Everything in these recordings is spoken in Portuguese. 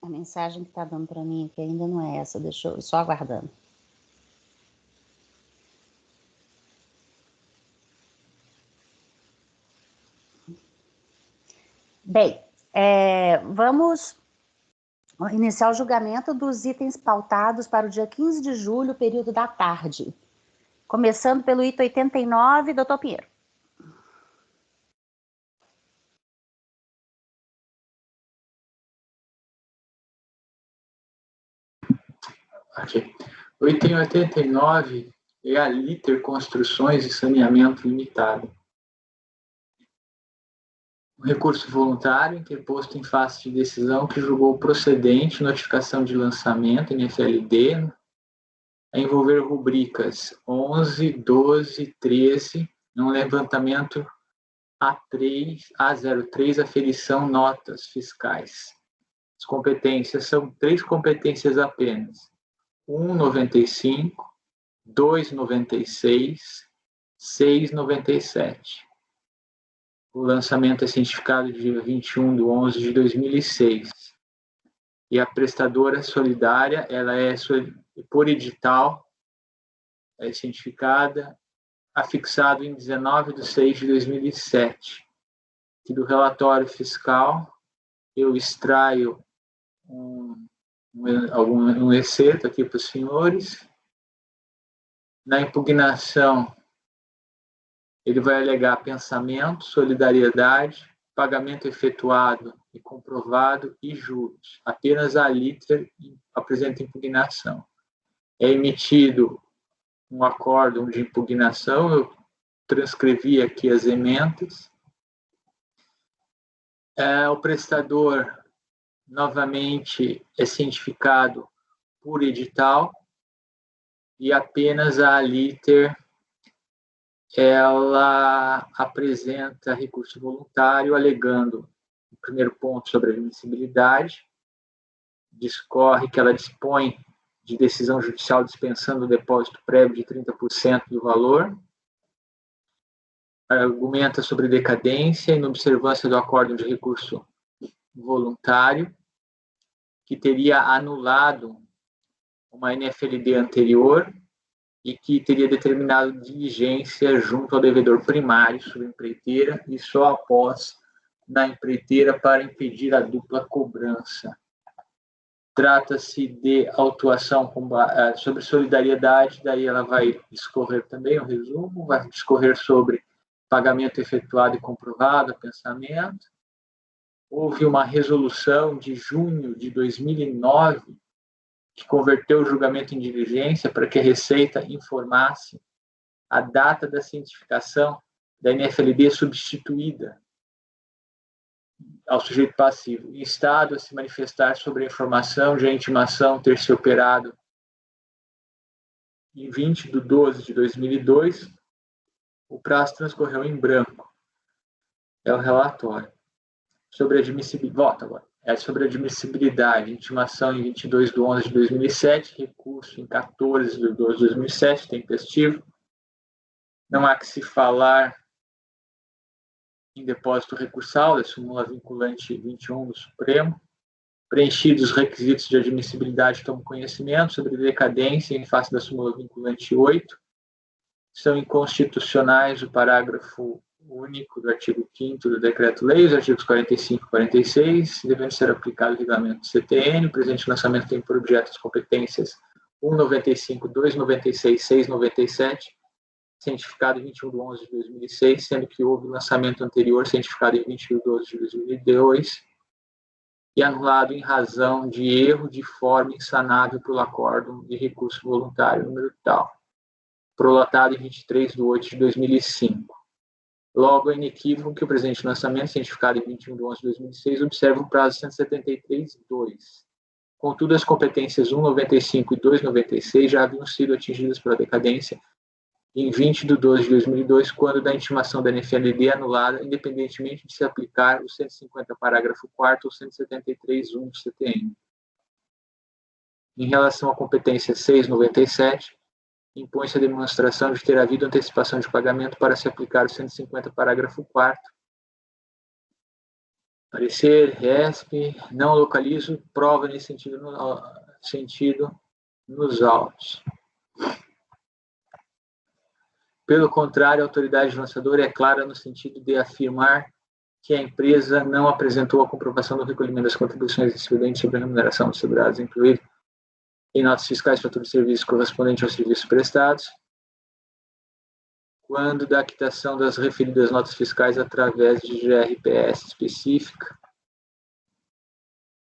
A mensagem que está dando para mim aqui ainda não é essa, deixa eu só aguardando. Bem, vamos iniciar o julgamento dos itens pautados para o dia 15 de julho, período da tarde. Começando pelo item 89, doutor Pinheiro. Okay. O item 89 é a Liter Construções e Saneamento Limitado. Um recurso voluntário interposto em face de decisão que julgou procedente notificação de lançamento em FLD a envolver rubricas 11, 12, 13, um levantamento A03, aferição notas fiscais. As competências são 3 competências apenas. 1,95, 2,96, 6,97. O lançamento é cientificado dia 21/11/2006. E a prestadora solidária, ela é por edital, é cientificada, afixado em 19/6/2007. E do relatório fiscal, eu extraio um excerto aqui para os senhores. Na impugnação, ele vai alegar pensamento, solidariedade, pagamento efetuado e comprovado e juros. Apenas a Liter apresenta impugnação. É emitido um acórdão de impugnação, eu transcrevi aqui as emendas. O prestador, novamente, é cientificado por edital e apenas a Liter ela apresenta recurso voluntário alegando o primeiro ponto sobre a admissibilidade, discorre que ela dispõe de decisão judicial dispensando o depósito prévio de 30% do valor, argumenta sobre decadência e inobservância do acórdão de recurso voluntário, que teria anulado uma NFLD anterior e que teria determinado diligência junto ao devedor primário sobre a empreiteira e só após na empreiteira para impedir a dupla cobrança. Trata-se de autuação sobre solidariedade, daí ela vai discorrer também o resumo, vai discorrer sobre pagamento efetuado e comprovado, pensamento. Houve uma resolução de junho de 2009 que converteu o julgamento em diligência para que a Receita informasse a data da cientificação da NFLD substituída ao sujeito passivo, em estado a se manifestar sobre a informação de a intimação ter se operado em 20/12/2002, o prazo transcorreu em branco. É o relatório. Sobre admissibilidade, volta agora. Sobre admissibilidade, intimação em 22/11/2007, recurso em 14/12/2007, tempestivo. Não há que se falar em depósito recursal, da súmula vinculante 21 do Supremo. Preenchidos os requisitos de admissibilidade, tomo conhecimento sobre decadência em face da súmula vinculante 8. São inconstitucionais o parágrafo único do artigo 5º do Decreto-Lei, os artigos 45 e 46, devendo ser aplicado o regulamento do CTN. O presente lançamento tem por objeto as competências 1,95, 2,96, 6,97, cientificado em 21/11/2006, sendo que houve lançamento anterior, cientificado em 21/12/2002, e anulado em razão de erro de forma insanável pelo acórdão de recurso voluntário número tal, prolatado em 23/8/2005. Logo, é inequívoco que o presente lançamento, cientificado em 21/11/2006, observa o prazo 173/2. Contudo, as competências 1,95 e 2,96 já haviam sido atingidas pela decadência em 20/12/2002, quando da intimação da NFLD anulada, independentemente de se aplicar o 150 parágrafo 4º ou 173/1 do CTN. Em relação à competência 6,97, impõe-se a demonstração de ter havido antecipação de pagamento para se aplicar o 150 parágrafo 4º, Parecer, RESP, não localizo prova nesse sentido nos autos. Pelo contrário, a autoridade lançadora é clara no sentido de afirmar que a empresa não apresentou a comprovação do recolhimento das contribuições incidentes sobre a remuneração dos segurados, incluído em notas fiscais, fatura de serviço correspondente aos serviços prestados, quando da quitação das referidas notas fiscais através de GRPS específica,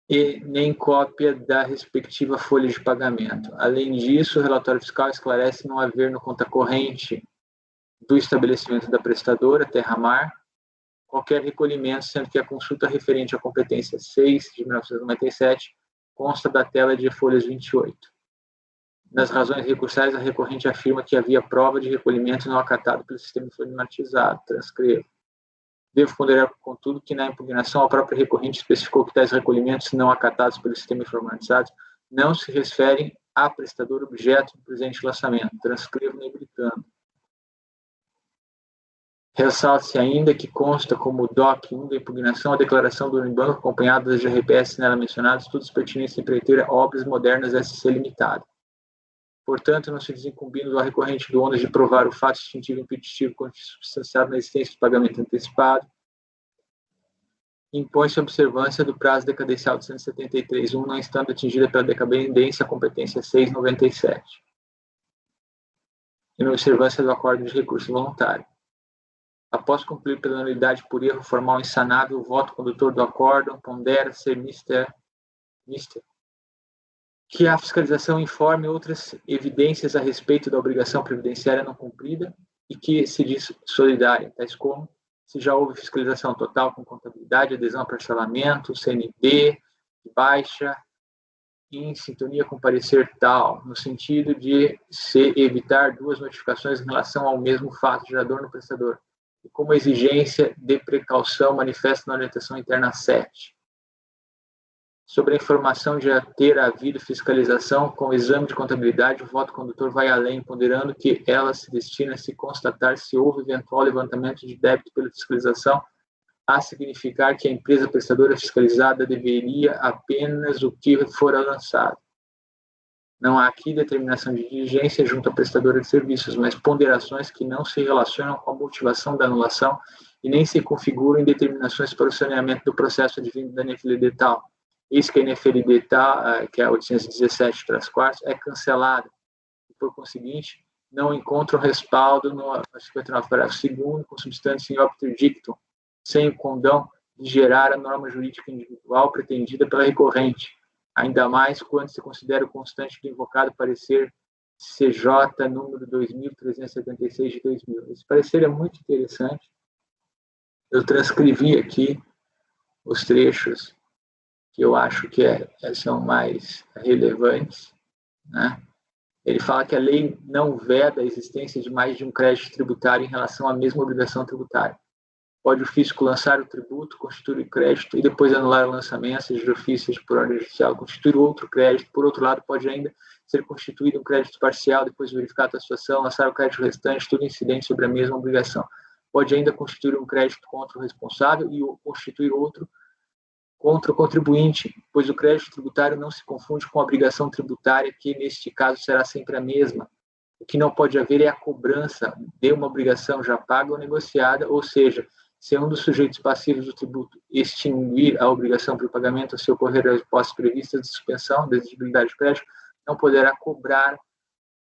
e nem cópia da respectiva folha de pagamento. Além disso, o relatório fiscal esclarece não haver no conta corrente do estabelecimento da prestadora, Terramar, qualquer recolhimento, sendo que a consulta referente à competência 6 de 1997 consta da tela de folhas 28. Nas razões recursais, a recorrente afirma que havia prova de recolhimento não acatado pelo sistema informatizado. Transcrevo. Devo ponderar, contudo, que na impugnação a própria recorrente especificou que tais recolhimentos não acatados pelo sistema informatizado não se referem a prestador objeto do presente lançamento. Transcrevo nebritando. Ressalta-se ainda que consta como DOC 1 da impugnação a declaração do Unibanco acompanhada das GRPS nela mencionadas, todos pertinentes à empreiteira Obras Modernas SC Limitada. Portanto, não se desincumbindo ao recorrente do ônus de provar o fato distintivo impeditivo consubstanciado na existência do pagamento antecipado, impõe-se a observância do prazo decadencial de 173.1, não estando atingida pela decadência a competência 697, e na observância do acordo de recurso voluntário. Após concluir pela nulidade por erro formal insanável, o voto condutor do acórdão pondera ser mister que a fiscalização informe outras evidências a respeito da obrigação previdenciária não cumprida e que se diz solidária, tais como se já houve fiscalização total com contabilidade, adesão a parcelamento, CND, baixa, em sintonia com parecer tal, no sentido de se evitar duas notificações em relação ao mesmo fato gerador no prestador, e como exigência de precaução manifesta na orientação interna 7. Sobre a informação de ter havido fiscalização com o exame de contabilidade, o voto condutor vai além, ponderando que ela se destina a se constatar se houve eventual levantamento de débito pela fiscalização, a significar que a empresa prestadora fiscalizada deveria apenas o que fora lançado. Não há aqui determinação de diligência junto à prestadora de serviços, mas ponderações que não se relacionam com a motivação da anulação e nem se configuram em determinações para o saneamento do processo advindo da NFLD tal. Eis que a NFLD tal, que é a 817-4, é cancelada e, por conseguinte, não encontra um respaldo no 59, parágrafo 2º, com substância em opter dictum, sem o condão de gerar a norma jurídica individual pretendida pela recorrente, ainda mais quando se considera o constante do invocado parecer CJ número 2376 de 2000. Esse parecer é muito interessante. Eu transcrevi aqui os trechos que eu acho que são mais relevantes, né? Ele fala que a lei não veda a existência de mais de um crédito tributário em relação à mesma obrigação tributária. Pode o fisco lançar o tributo, constituir o crédito e depois anular o lançamento, seja de ofício, seja por ordem judicial, constituir outro crédito. Por outro lado, pode ainda ser constituído um crédito parcial, depois verificar a situação, lançar o crédito restante, tudo incidente sobre a mesma obrigação. Pode ainda constituir um crédito contra o responsável e constituir outro contra o contribuinte, pois o crédito tributário não se confunde com a obrigação tributária, que neste caso será sempre a mesma. O que não pode haver é a cobrança de uma obrigação já paga ou negociada, ou seja, se um dos sujeitos passivos do tributo extinguir a obrigação para o pagamento, se ocorrer as hipóteses previstas de suspensão da exigibilidade do crédito, não poderá cobrar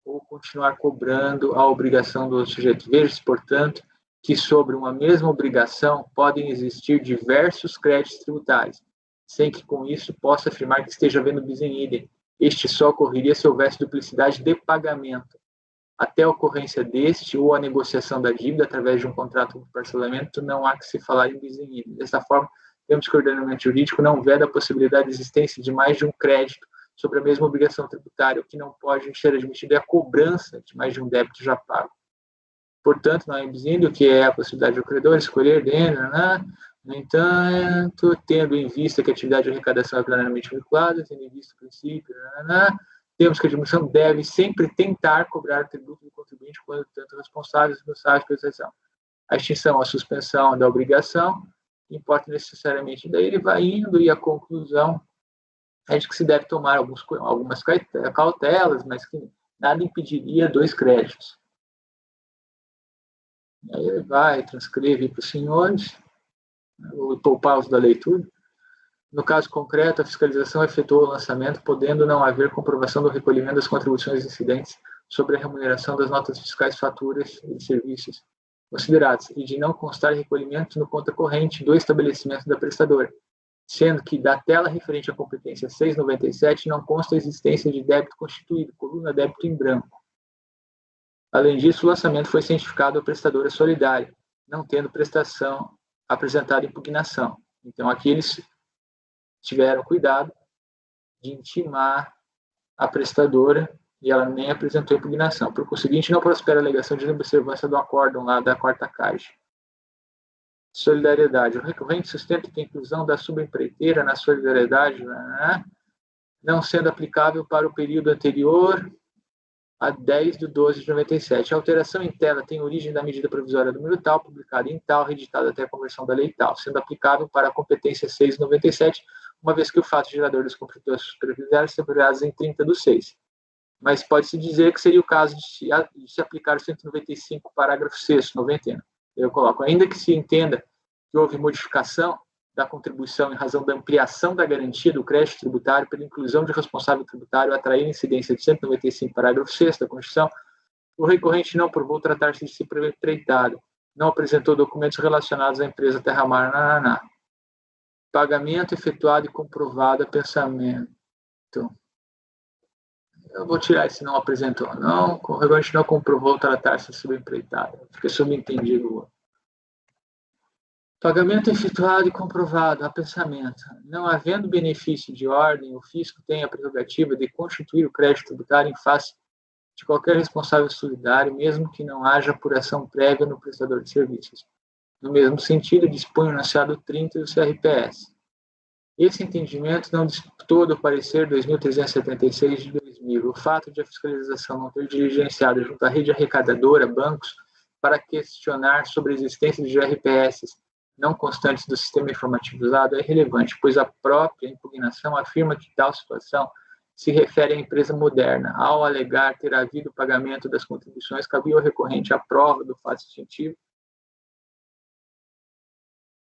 ou continuar cobrando a obrigação do outro sujeito. Veja-se, portanto, que sobre uma mesma obrigação podem existir diversos créditos tributários, sem que com isso possa afirmar que esteja havendo bis in idem. Este só ocorreria se houvesse duplicidade de pagamento. Até a ocorrência deste ou a negociação da dívida através de um contrato de parcelamento, não há que se falar em bis in idem. Dessa forma, vemos que o ordenamento jurídico não veda a possibilidade de existência de mais de um crédito sobre a mesma obrigação tributária. O que não pode ser admitido é a cobrança de mais de um débito já pago. Portanto, não é bis in idem, o que é a possibilidade do credor escolher dentro, né? No entanto, tendo em vista que a atividade de arrecadação é plenamente vinculada, tendo em vista o princípio, temos que a administração deve sempre tentar cobrar o tributo do contribuinte quando tanto responsáveis pela exceção. A extinção, a suspensão da obrigação importa necessariamente. Daí ele vai indo e a conclusão é de que se deve tomar algumas cautelas, mas que nada impediria 2 créditos. Aí ele vai, transcreve para os senhores, vou poupá-los da leitura. No caso concreto, a fiscalização efetuou o lançamento, podendo não haver comprovação do recolhimento das contribuições incidentes sobre a remuneração das notas fiscais, faturas e serviços considerados, e de não constar recolhimento no conta corrente do estabelecimento da prestadora, sendo que da tela referente à competência 697 não consta a existência de débito constituído, coluna débito em branco. Além disso, o lançamento foi cientificado à prestadora solidária, não tendo prestação apresentada impugnação. Então, aqui eles tiveram cuidado de intimar a prestadora e ela nem apresentou impugnação. Por conseguinte, não prospera a alegação de inobservância do acórdão lá da quarta caixa. Solidariedade. O recorrente sustenta que a inclusão da subempreiteira na solidariedade, não sendo aplicável para o período anterior a 10 de 12 de 97. A alteração em tela tem origem da medida provisória número tal, publicada em tal, reeditada até a conversão da lei tal, sendo aplicável para a competência 697, uma vez que o fato gerador das competências previdenciárias são apurados em 30 do 6. Mas pode-se dizer que seria o caso de se aplicar o 195, parágrafo 6º, 90. Eu coloco, ainda que se entenda que houve modificação da contribuição em razão da ampliação da garantia do crédito tributário pela inclusão de responsável tributário a atrair a incidência de 195, parágrafo 6º da Constituição, o recorrente não provou tratar-se de si empreitado, não apresentou documentos relacionados à empresa Terramar, pagamento efetuado e comprovado a pensamento. Eu vou tirar esse não apresentou. Não, o recorrente não comprovou tratar-se de subempreitado. Fica subentendido. Pagamento efetuado e comprovado a pensamento. Não havendo benefício de ordem, o fisco tem a prerrogativa de constituir o crédito tributário em face de qualquer responsável solidário, mesmo que não haja apuração prévia no prestador de serviços. No mesmo sentido, dispõe o enunciado 30 do CRPS. Esse entendimento não disputou do parecer 2376 de 2000. O fato de a fiscalização não ter diligenciado junto à rede arrecadadora, bancos, para questionar sobre a existência de GRPS não constantes do sistema informativo usado é irrelevante, pois a própria impugnação afirma que tal situação se refere à empresa moderna. Ao alegar ter havido pagamento das contribuições, cabia ao recorrente a prova do fato distintivo,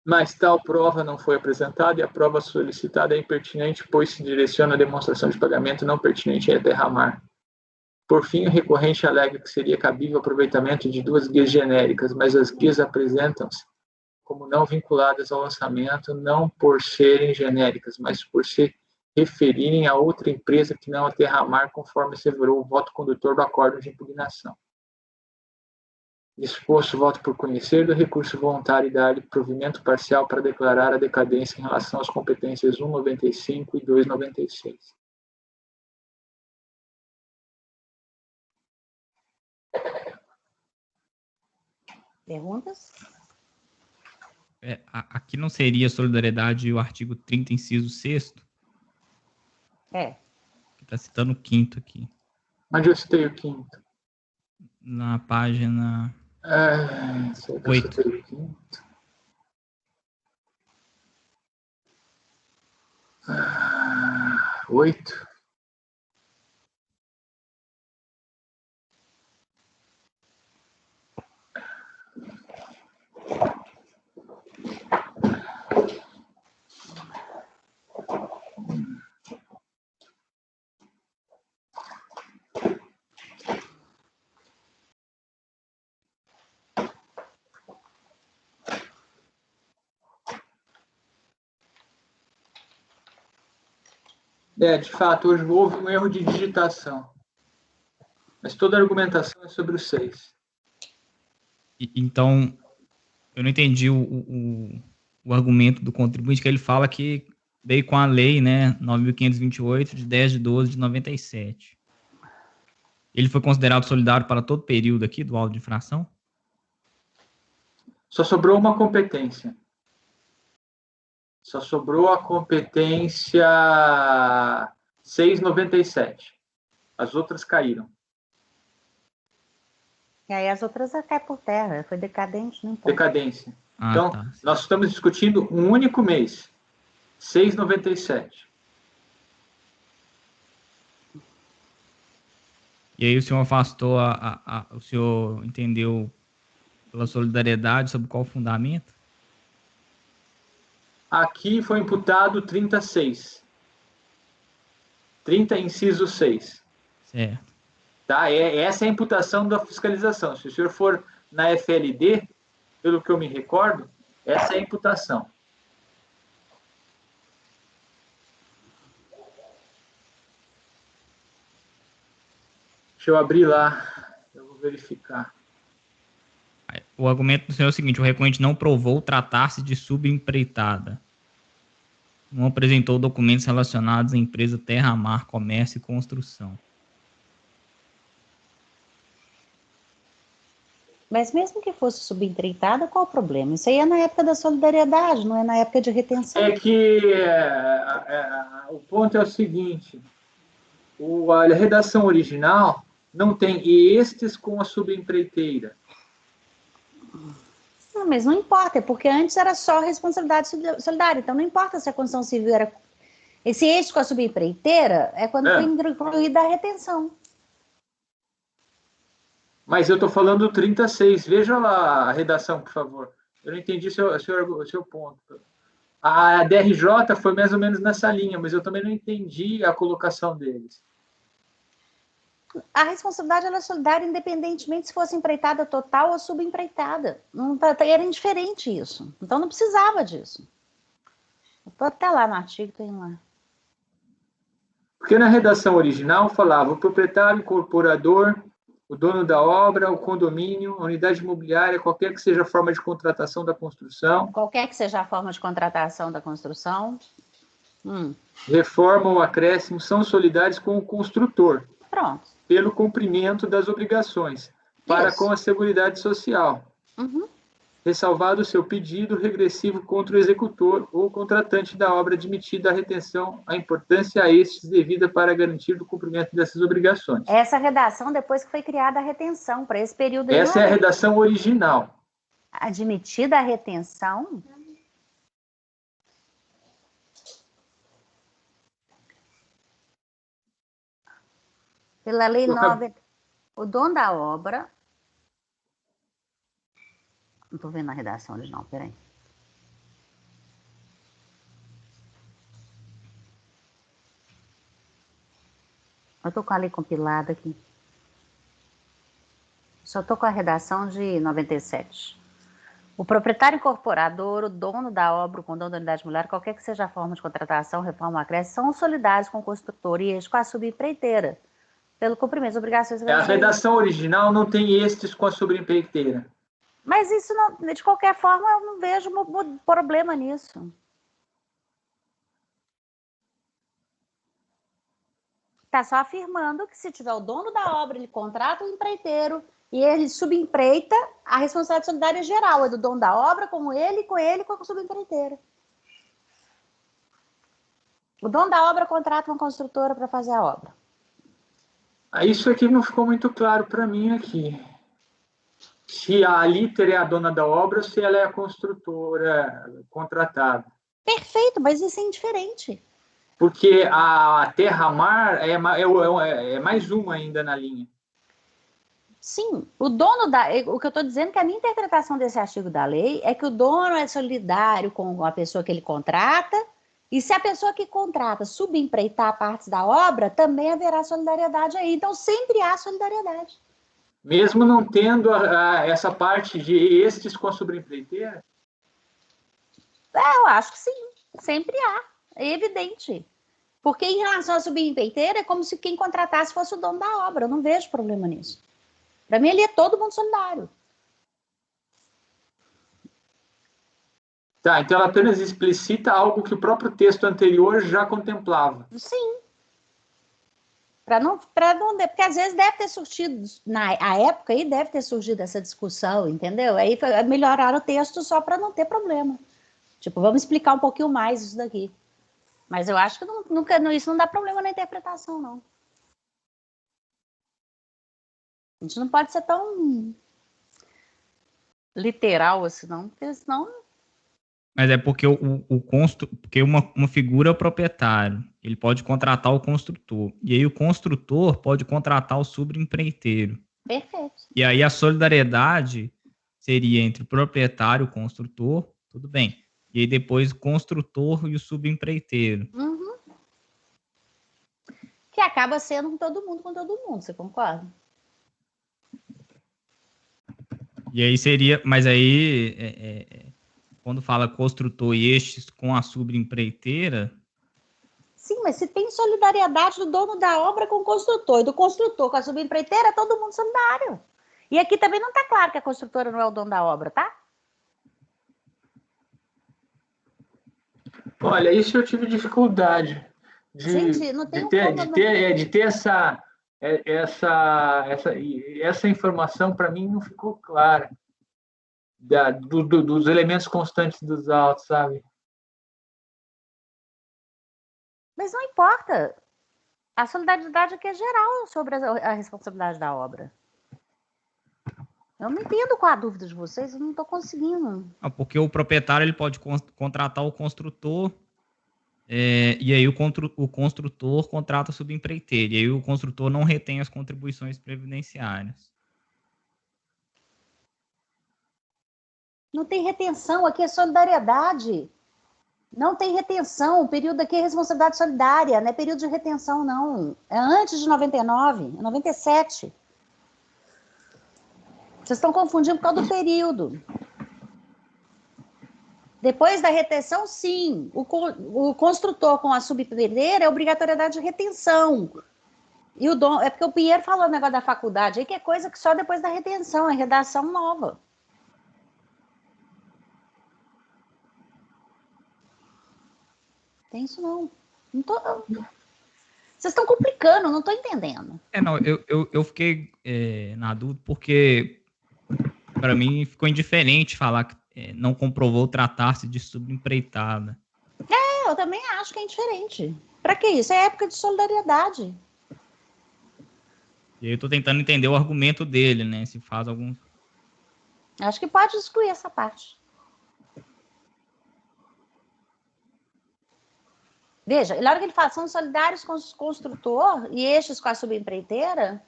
mas tal prova não foi apresentada e a prova solicitada é impertinente, pois se direciona à demonstração de pagamento não pertinente a derramar. Por fim, o recorrente alega que seria cabível o aproveitamento de 2 guias genéricas, mas as guias apresentam-se como não vinculadas ao lançamento, não por serem genéricas, mas por se referirem a outra empresa que não a Terramar, conforme asseverou o voto condutor do acórdão de impugnação. Disposto o voto por conhecer do recurso voluntário e dar-lhe provimento parcial para declarar a decadência em relação às competências 195 e 296. Perguntas? Aqui não seria solidariedade o artigo 30, inciso 6º? Está citando o 5º aqui. Onde eu citei o 5º? Na página 8. 8. De fato, hoje houve um erro de digitação. Mas toda a argumentação é sobre o 6. Então, eu não entendi o argumento do contribuinte, que ele fala que veio com a lei, né, 9.528, de 10 de 12 de 97. Ele foi considerado solidário para todo período aqui do auto de infração? Só sobrou uma competência. Só sobrou a competência 697. As outras caíram. E aí as outras caem por terra. Foi decadente, não importa. Decadência. Ah, Então, tá. nós estamos discutindo um único mês, 6,97. E aí o senhor afastou, o senhor entendeu pela solidariedade sobre qual fundamento? Aqui foi imputado 36. 30, inciso 6. Certo. Tá? Essa é a imputação da fiscalização. Se o senhor for na FLD, pelo que eu me recordo, essa é a imputação. Deixa eu abrir lá, eu vou verificar. O argumento do senhor é o seguinte: o recorrente não provou tratar-se de subempreitada. Não apresentou documentos relacionados à empresa Terra Mar, Comércio e Construção. Mas mesmo que fosse subempreitada, qual o problema? Isso aí é na época da solidariedade, não é na época de retenção. É que o ponto é o seguinte: a redação original não tem estes com a subempreiteira. Não, mas não importa, porque antes era só responsabilidade solidária, então não importa se a construção civil era... Esse eixo com a subempreiteira é quando foi incluída a retenção. Mas eu estou falando do 36. Veja lá a redação, por favor. Eu não entendi o seu ponto. A DRJ foi mais ou menos nessa linha, mas eu também não entendi a colocação deles. A responsabilidade era solidária independentemente se fosse empreitada total ou subempreitada. Não, era indiferente isso. Então não precisava disso. Eu estou até lá no artigo, tem lá. Porque na redação original falava o proprietário, incorporador, o dono da obra, o condomínio, a unidade imobiliária, qualquer que seja a forma de contratação da construção. Qualquer que seja a forma de contratação da construção. Reforma ou acréscimo são solidários com o construtor. Pronto. Pelo cumprimento das obrigações, para com a Seguridade Social. Ressalvado o seu pedido regressivo contra o executor ou contratante da obra admitida a retenção, a importância a estes devida para garantir o cumprimento dessas obrigações. Essa redação depois que foi criada a retenção, para esse período... Essa é a redação original. Admitida a retenção... Pela lei 9, o dono da obra... Não estou vendo a redação original, peraí. Eu estou com a lei compilada aqui. Só estou com a redação de 97. O proprietário incorporador, o dono da obra, o condomínio da unidade imobiliária, qualquer que seja a forma de contratação, reforma ou acréscimo, são solidários com o construtor e com a subempreiteira, pelo cumprimento das obrigações... A redação original não tem estes com a subempreiteira. Mas isso, não, de qualquer forma, eu não vejo problema nisso. Está só afirmando que se tiver o dono da obra, ele contrata o empreiteiro e ele subempreita, a responsabilidade solidária geral é do dono da obra, com ele, com a subempreiteira. O dono da obra contrata uma construtora para fazer a obra. Isso aqui não ficou muito claro para mim aqui. Se a Liter é a dona da obra ou se ela é a construtora contratada. Perfeito, mas isso é indiferente. Porque a Terra Mar é mais uma ainda na linha. Sim, o que eu estou dizendo é que a minha interpretação desse artigo da lei é que o dono é solidário com a pessoa que ele contrata, e se a pessoa que contrata subempreitar partes da obra, também haverá solidariedade aí. Então, sempre há solidariedade. Mesmo não tendo essa parte de estes com a sobreempreiteira? Eu acho que sim, sempre há, é evidente. Porque em relação à subempreiteira, é como se quem contratasse fosse o dono da obra, eu não vejo problema nisso. Para mim, ele é todo mundo solidário. Tá, então ela apenas explicita algo que o próprio texto anterior já contemplava. Sim. Porque às vezes deve ter surgido, na época aí deve ter surgido essa discussão, entendeu? Aí melhoraram o texto só para não ter problema. Tipo, vamos explicar um pouquinho mais isso daqui. Mas eu acho que isso não dá problema na interpretação, não. A gente não pode ser tão literal, assim, não, porque senão. Mas é porque porque uma figura é o proprietário. Ele pode contratar o construtor. E aí o construtor pode contratar o subempreiteiro. Perfeito. E aí a solidariedade seria entre o proprietário e o construtor, tudo bem. E aí depois o construtor e o subempreiteiro. Uhum. Que acaba sendo com todo mundo, você concorda? E aí seria, mas aí quando fala construtor e estes com a subempreiteira, Sim, mas se tem solidariedade do dono da obra com o construtor e do construtor com a subempreiteira, é todo mundo solidário. E aqui também não está claro que a construtora não é o dono da obra, tá? Olha, isso eu tive dificuldade Gente, não tem de um ter, como. de ter, de ter essa informação para mim não ficou clara dos elementos constantes dos autos, sabe? Mas não importa. A solidariedade aqui é geral sobre a responsabilidade da obra. Eu não entendo qual a dúvida de vocês, eu não estou conseguindo. porque o proprietário ele pode contratar o construtor, e aí o construtor contrata o subempreiteiro, e aí o construtor não retém as contribuições previdenciárias. Não tem retenção, aqui é solidariedade. Não tem retenção, o período aqui é responsabilidade solidária, não é período de retenção, não. É antes de 99, é 97. Vocês estão confundindo por causa do período. Depois da retenção, sim. O construtor com a subempreiteira é obrigatoriedade de retenção. E o dom, é porque o Pinheiro falou o negócio da faculdade, aí que é coisa que só depois da retenção, é redação nova. Tem isso não. Não tô, vocês estão complicando, não estou entendendo. Não, eu fiquei na dúvida porque para mim ficou indiferente falar que não comprovou tratar-se de subempreitada. Eu também acho que é indiferente. Para que isso? É época de solidariedade. E aí eu tô tentando entender o argumento dele, né? Se faz algum. Acho que pode excluir essa parte. Veja, na hora que ele fala, são solidários com o construtor e estes com a subempreiteira,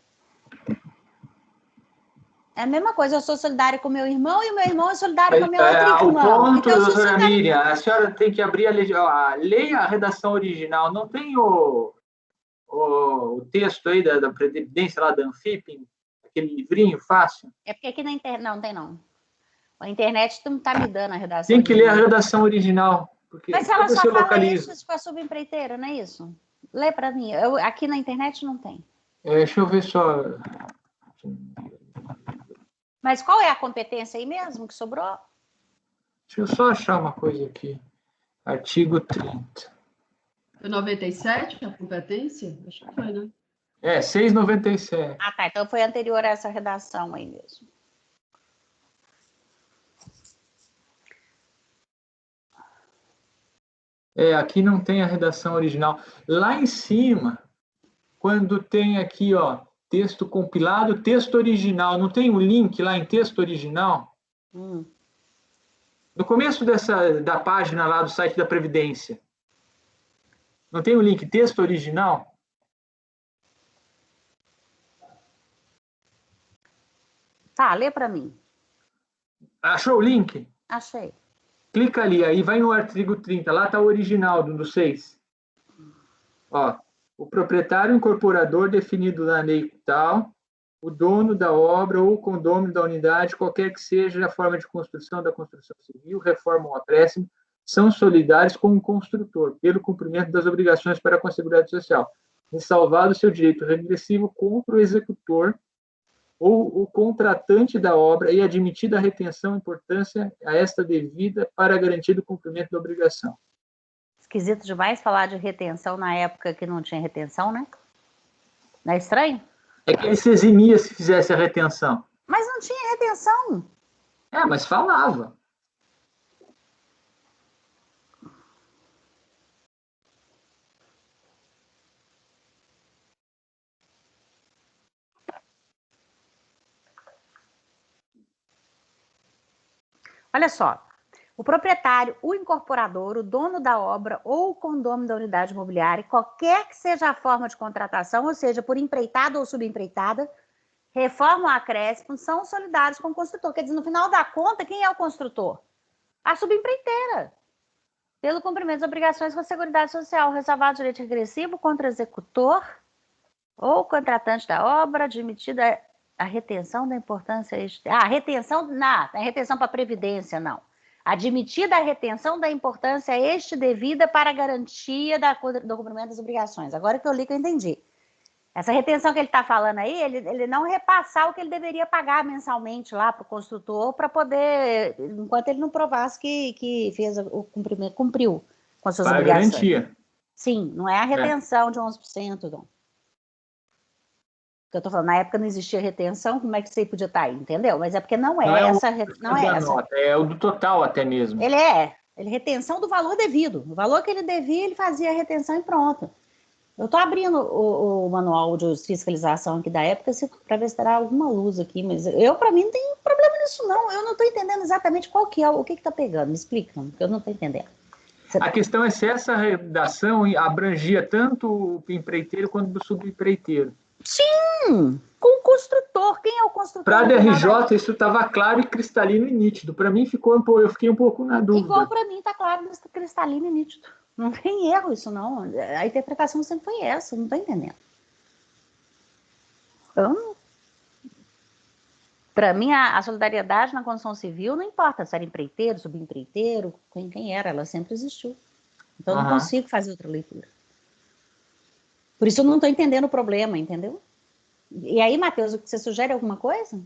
é a mesma coisa, eu sou solidária com meu irmão e o meu irmão é solidário com a minha outra irmã. O ponto, Então, doutora Miriam, a senhora tem que abrir a lei, a redação original, não tem o texto aí da Previdência lá da Anfip, aquele livrinho fácil? É porque aqui na internet, não tem não. A internet não está me dando a redação. Tem que ler a redação original. Porque mas ela só fala localiza. estes com a subempreiteira, não é isso? Lê para mim. Aqui na internet não tem. Deixa eu ver só. Mas qual é a competência aí mesmo que sobrou? Deixa eu só achar uma coisa aqui. Artigo 30. Foi 97 a competência? Acho que foi, né? 697. Ah, tá. Então foi anterior a essa redação aí mesmo. Aqui não tem a redação original. Lá em cima, quando tem aqui, ó, texto compilado, texto original, não tem um link lá em texto original? No começo da página lá do site da Previdência, não tem o link texto original? Tá, lê para mim. Achou o link? Achei. Clica ali, aí vai no artigo 30, lá está o original do 6. Ó, o proprietário incorporador definido na lei tal, o dono da obra ou o condômino da unidade, qualquer que seja a forma de construção da construção civil, reforma ou acréscimo, são solidários com o construtor, pelo cumprimento das obrigações para com a Seguridade Social, ressalvado seu direito regressivo contra o executor ou o contratante da obra e admitida a retenção importância a esta devida para garantir o cumprimento da obrigação. Esquisito demais falar de retenção na época que não tinha retenção, né? Não é estranho? É que ele se eximia se fizesse a retenção. Mas não tinha retenção. Mas falava. Olha só. O proprietário, o incorporador, o dono da obra ou o condômino da unidade imobiliária, qualquer que seja a forma de contratação, ou seja, por empreitada ou subempreitada, reforma ou acréscimo, são solidários com o construtor. Quer dizer, no final da conta, quem é o construtor? A subempreiteira. Pelo cumprimento das obrigações com a Seguridade Social, ressalvado direito regressivo contra o executor ou contratante da obra, admitida a retenção da importância... retenção para a Previdência, não. Admitida a retenção da importância devida para a garantia do cumprimento das obrigações. Agora que eu li, que eu entendi. Essa retenção que ele está falando aí, ele não repassar o que ele deveria pagar mensalmente lá para o construtor, para poder, enquanto ele não provasse que fez o cumprimento, cumpriu com as suas obrigações. Garantia. Sim, não é a retenção de 11%, não. Que eu estou falando, na época não existia retenção, como é que você podia estar aí, entendeu? Mas é porque não é essa. Nota, é o do total até mesmo. Ele retenção do valor devido. O valor que ele devia, ele fazia a retenção e pronto. Eu estou abrindo o manual de fiscalização aqui da época para ver se terá alguma luz aqui, mas para mim, não tem problema nisso, não. Eu não estou entendendo exatamente qual que é, o que está pegando. Me explica, porque eu não estou entendendo. A questão é se essa redação abrangia tanto o empreiteiro quanto o subempreiteiro. Sim, com o construtor. Quem é o construtor? Para a DRJ, isso estava claro e cristalino e nítido. Para mim, eu fiquei um pouco na dúvida. Igual para mim, está claro, cristalino e nítido. Não tem erro isso, não. A interpretação sempre foi essa, não estou entendendo. Então, para mim, a solidariedade na construção civil não importa se era empreiteiro, subempreiteiro, quem era, ela sempre existiu. Então, eu não consigo fazer outra leitura. Por isso, eu não estou entendendo o problema, entendeu? E aí, Matheus, você sugere alguma coisa?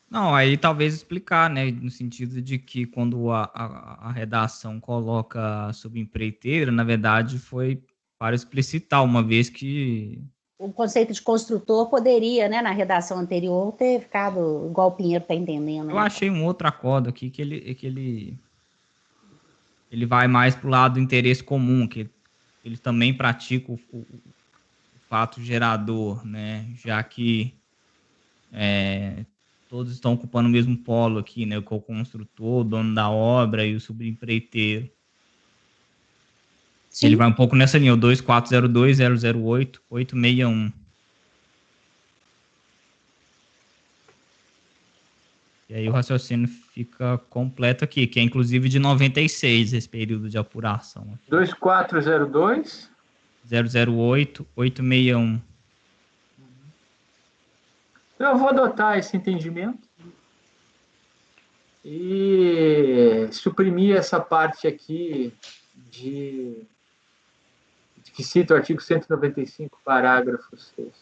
Não, aí talvez explicar, né, no sentido de que quando a redação coloca subempreiteiro, na verdade foi para explicitar, uma vez que... O conceito de construtor poderia, né, na redação anterior, ter ficado igual o Pinheiro está entendendo. Eu achei um outro acordo aqui que ele vai mais para o lado do interesse comum, que ele também pratica o fato gerador, né, já que todos estão ocupando o mesmo polo aqui, né? O construtor, o dono da obra e o subempreiteiro. Sim. Ele vai um pouco nessa linha, o 2402.008.861. E aí o raciocínio fica completo aqui, que é inclusive de 96 esse período de apuração. 2402? 008.861. Eu vou adotar esse entendimento e suprimir essa parte aqui que cita o artigo 195, parágrafo 6º.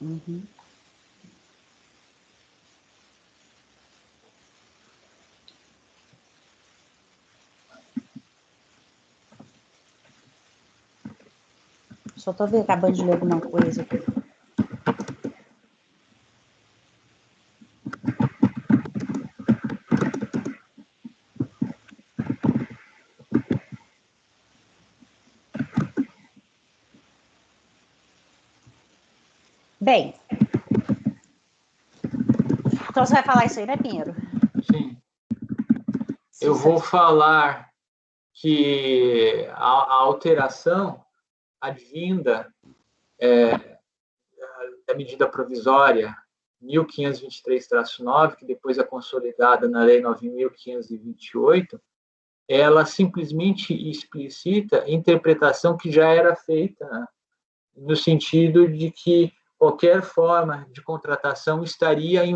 Uhum. Só estou acabando de ler alguma coisa aqui. Bem, então você vai falar isso aí, né, Pinheiro? Sim. Eu vou falar que a alteração advinda da medida provisória 1523-9, que depois é consolidada na Lei 9.528, ela simplesmente explicita interpretação que já era feita, né? No sentido de que qualquer forma de contratação estaria a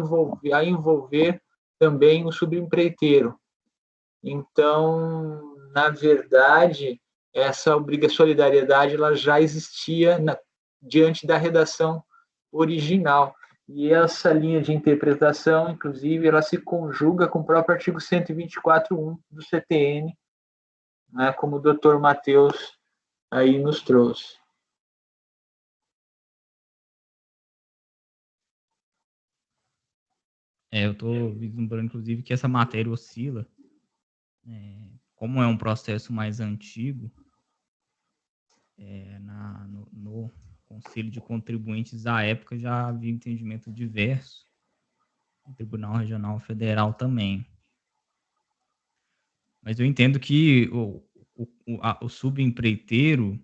envolver também o subempreiteiro. Então, na verdade, essa solidariedade ela já existia diante da redação original. E essa linha de interpretação, inclusive, ela se conjuga com o próprio artigo 124.1 do CTN, né, como o doutor Matheus aí nos trouxe. Eu estou vislumbrando, inclusive, que essa matéria oscila. Como é um processo mais antigo, no Conselho de Contribuintes à época já havia entendimento diverso, no Tribunal Regional Federal também. Mas eu entendo que o subempreiteiro,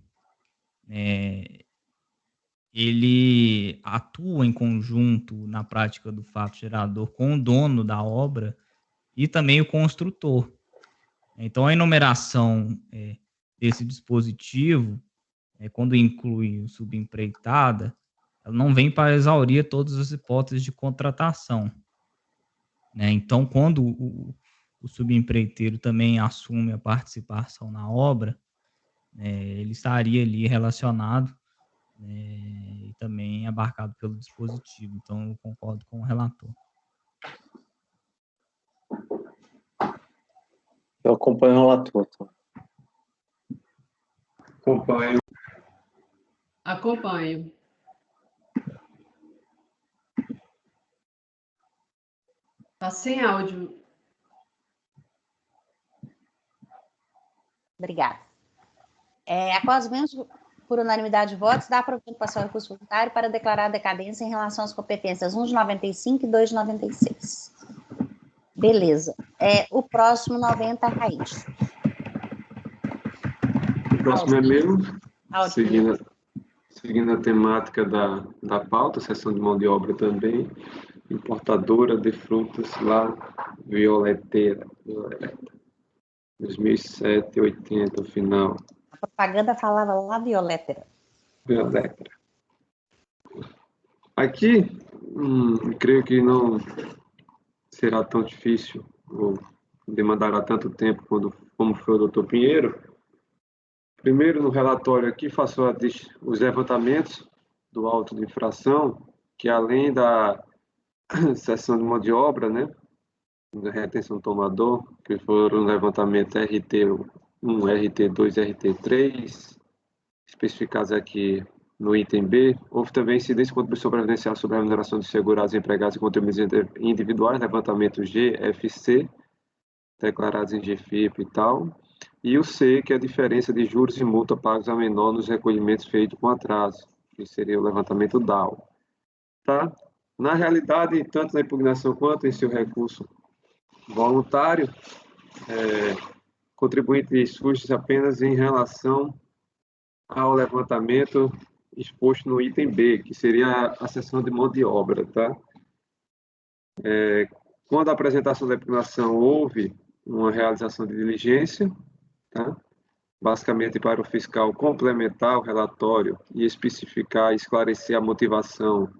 ele atua em conjunto na prática do fato gerador com o dono da obra e também o construtor. Então, a enumeração desse dispositivo, quando inclui o subempreitada, ela não vem para exaurir todas as hipóteses de contratação, né? Então, quando o subempreiteiro também assume a participação na obra, ele estaria ali relacionado e também abarcado pelo dispositivo. Então, eu concordo com o relator. Eu acompanho o relator. Acompanho. Acompanho. Tá sem áudio. Obrigada. Após menos por unanimidade de votos, dá provimento para o recurso voluntário para declarar a decadência em relação às competências 1 de 95 e 2 de 96. Beleza. O próximo, 90, Raiz. O próximo é meu, seguindo a temática da pauta, seção de mão de obra também, importadora de frutas lá, Violeteira, 2007, 80, o final. A propaganda falava lá Violeteira. Violeteira. Aqui, creio que não será tão difícil, ou demandará tanto tempo como foi o doutor Pinheiro. Primeiro, no relatório aqui, faço os levantamentos do auto de infração, que além da seção de mão de obra, né, da retenção do tomador, que foram levantamento RT1, RT2, RT3, especificados aqui no item B. Houve também incidência de contribuição previdencial sobre a remuneração de segurados, empregados e contribuintes individuais, levantamento G, FC, declarados em GFIP e tal. E o C, que é a diferença de juros e multa pagos a menor nos recolhimentos feitos com atraso, que seria o levantamento DAO. Tá? Na realidade, tanto na impugnação quanto em seu recurso voluntário, contribuinte surge apenas em relação ao levantamento exposto no item B, que seria a seção de mão de obra. Tá? Quando a apresentação da impugnação houve uma realização de diligência, tá? Basicamente para o fiscal complementar o relatório e especificar e esclarecer a motivação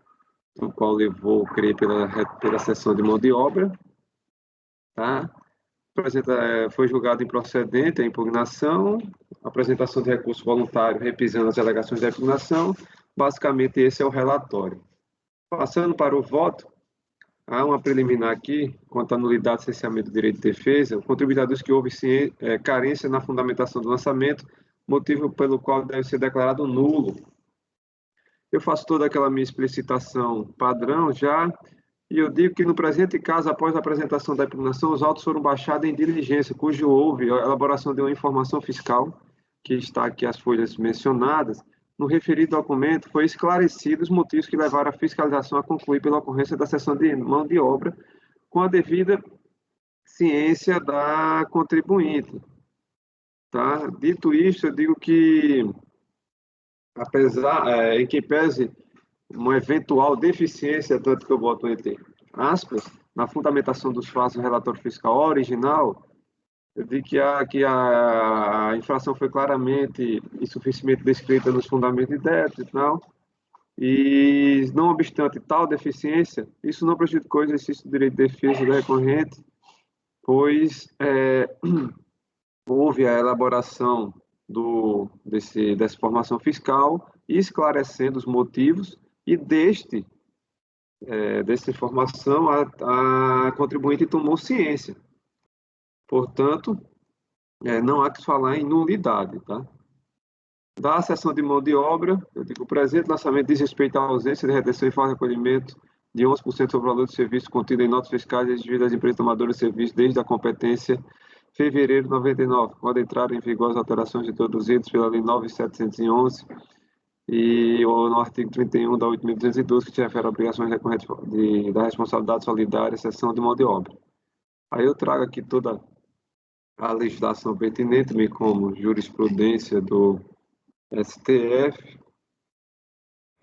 do qual levou, creio, pela seção de mão de obra. Tá? Foi julgado improcedente a impugnação, apresentação de recurso voluntário repisando as alegações da impugnação. Basicamente, esse é o relatório. Passando para o voto, há uma preliminar aqui, quanto à nulidade e cerceamento do direito de defesa, o contribuidor diz que houve carência na fundamentação do lançamento, motivo pelo qual deve ser declarado nulo. Eu faço toda aquela minha explicitação padrão já, e eu digo que no presente caso, após a apresentação da impugnação, os autos foram baixados em diligência, cujo houve a elaboração de uma informação fiscal, que está aqui as folhas mencionadas. No referido documento, foi esclarecido os motivos que levaram a fiscalização a concluir pela ocorrência da seção de mão de obra com a devida ciência da contribuinte. Tá? Dito isto, eu digo que, apesar, em que pese uma eventual deficiência, tanto que eu boto entre aspas, na fundamentação dos fatos do relatório fiscal original, eu digo que a infração foi claramente e suficientemente descrita nos fundamentos de débito e tal, e não obstante tal deficiência, isso não prejudicou o exercício do direito de defesa do recorrente, pois houve a elaboração dessa informação fiscal, esclarecendo os motivos, e dessa informação a contribuinte tomou ciência. Portanto, não há que falar em nulidade. Tá? Da seção de mão de obra, eu digo, o presente lançamento diz respeito à ausência de retenção e falta de recolhimento de 11% sobre o valor do serviço contido em notas fiscais exigidas às empresas tomadoras de serviço desde a competência fevereiro de 99, quando entraram em vigor as alterações introduzidas pela Lei 9.711 e ou no artigo 31 da 8.212, que se refere a obrigações decorrentes da responsabilidade solidária, exceção de mão de obra. Aí eu trago aqui toda a legislação pertinente, bem como jurisprudência do STF,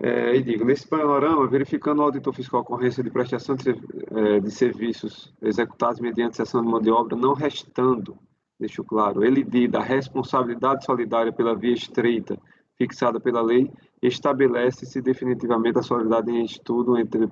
e digo, nesse panorama, verificando o auditor fiscal a ocorrência de prestação de serviços executados mediante cessão de mão de obra, não restando, deixo claro, ele da responsabilidade solidária pela via estreita fixada pela lei, estabelece-se definitivamente a solidariedade em estudo entre o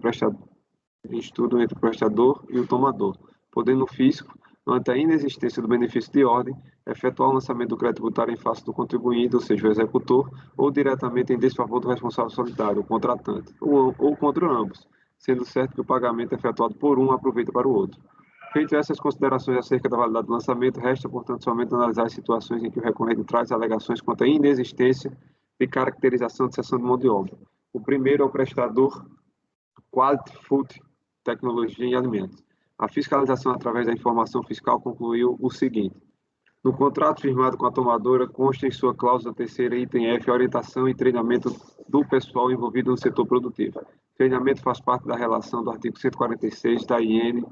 prestador e o tomador, podendo o fisco, ante a inexistência do benefício de ordem, efetuar o lançamento do crédito tributário em face do contribuinte, ou seja, o executor, ou diretamente em desfavor do responsável solidário, o contratante, ou contra ambos, sendo certo que o pagamento efetuado por um aproveita para o outro. Feito essas considerações acerca da validade do lançamento, resta, portanto, somente analisar as situações em que o recorrente traz alegações quanto à inexistência de caracterização de cessão de mão de obra. O primeiro é o prestador Quality Food Tecnologia em Alimentos. A fiscalização através da informação fiscal concluiu o seguinte: no contrato firmado com a tomadora, consta em sua cláusula terceira, item F, orientação e treinamento do pessoal envolvido no setor produtivo. Treinamento faz parte da relação do artigo 146 da IN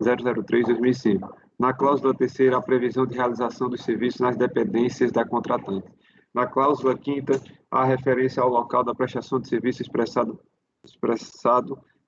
003/2005. Na cláusula terceira, a previsão de realização dos serviços nas dependências da contratante. Na cláusula quinta, a referência ao local da prestação de serviço expressado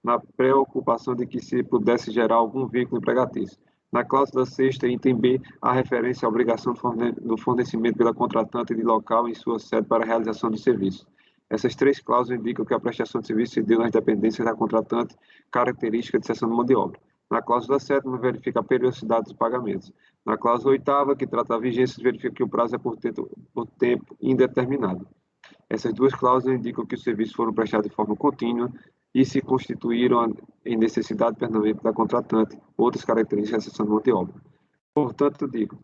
na preocupação de que se pudesse gerar algum vínculo empregatício. Na cláusula sexta, item B, a referência à obrigação do fornecimento pela contratante de local em sua sede para a realização do serviço. Essas três cláusulas indicam que a prestação de serviço se deu nas dependências da contratante, característica de cessão de mão de obra. Na cláusula sétima, verifica a periodicidade dos pagamentos. Na cláusula oitava, que trata a vigência, verifica que o prazo é por tempo indeterminado. Essas duas cláusulas indicam que os serviços foram prestados de forma contínua e se constituíram em necessidade permanente da contratante, outras características da cessão de mão de obra. Portanto, digo,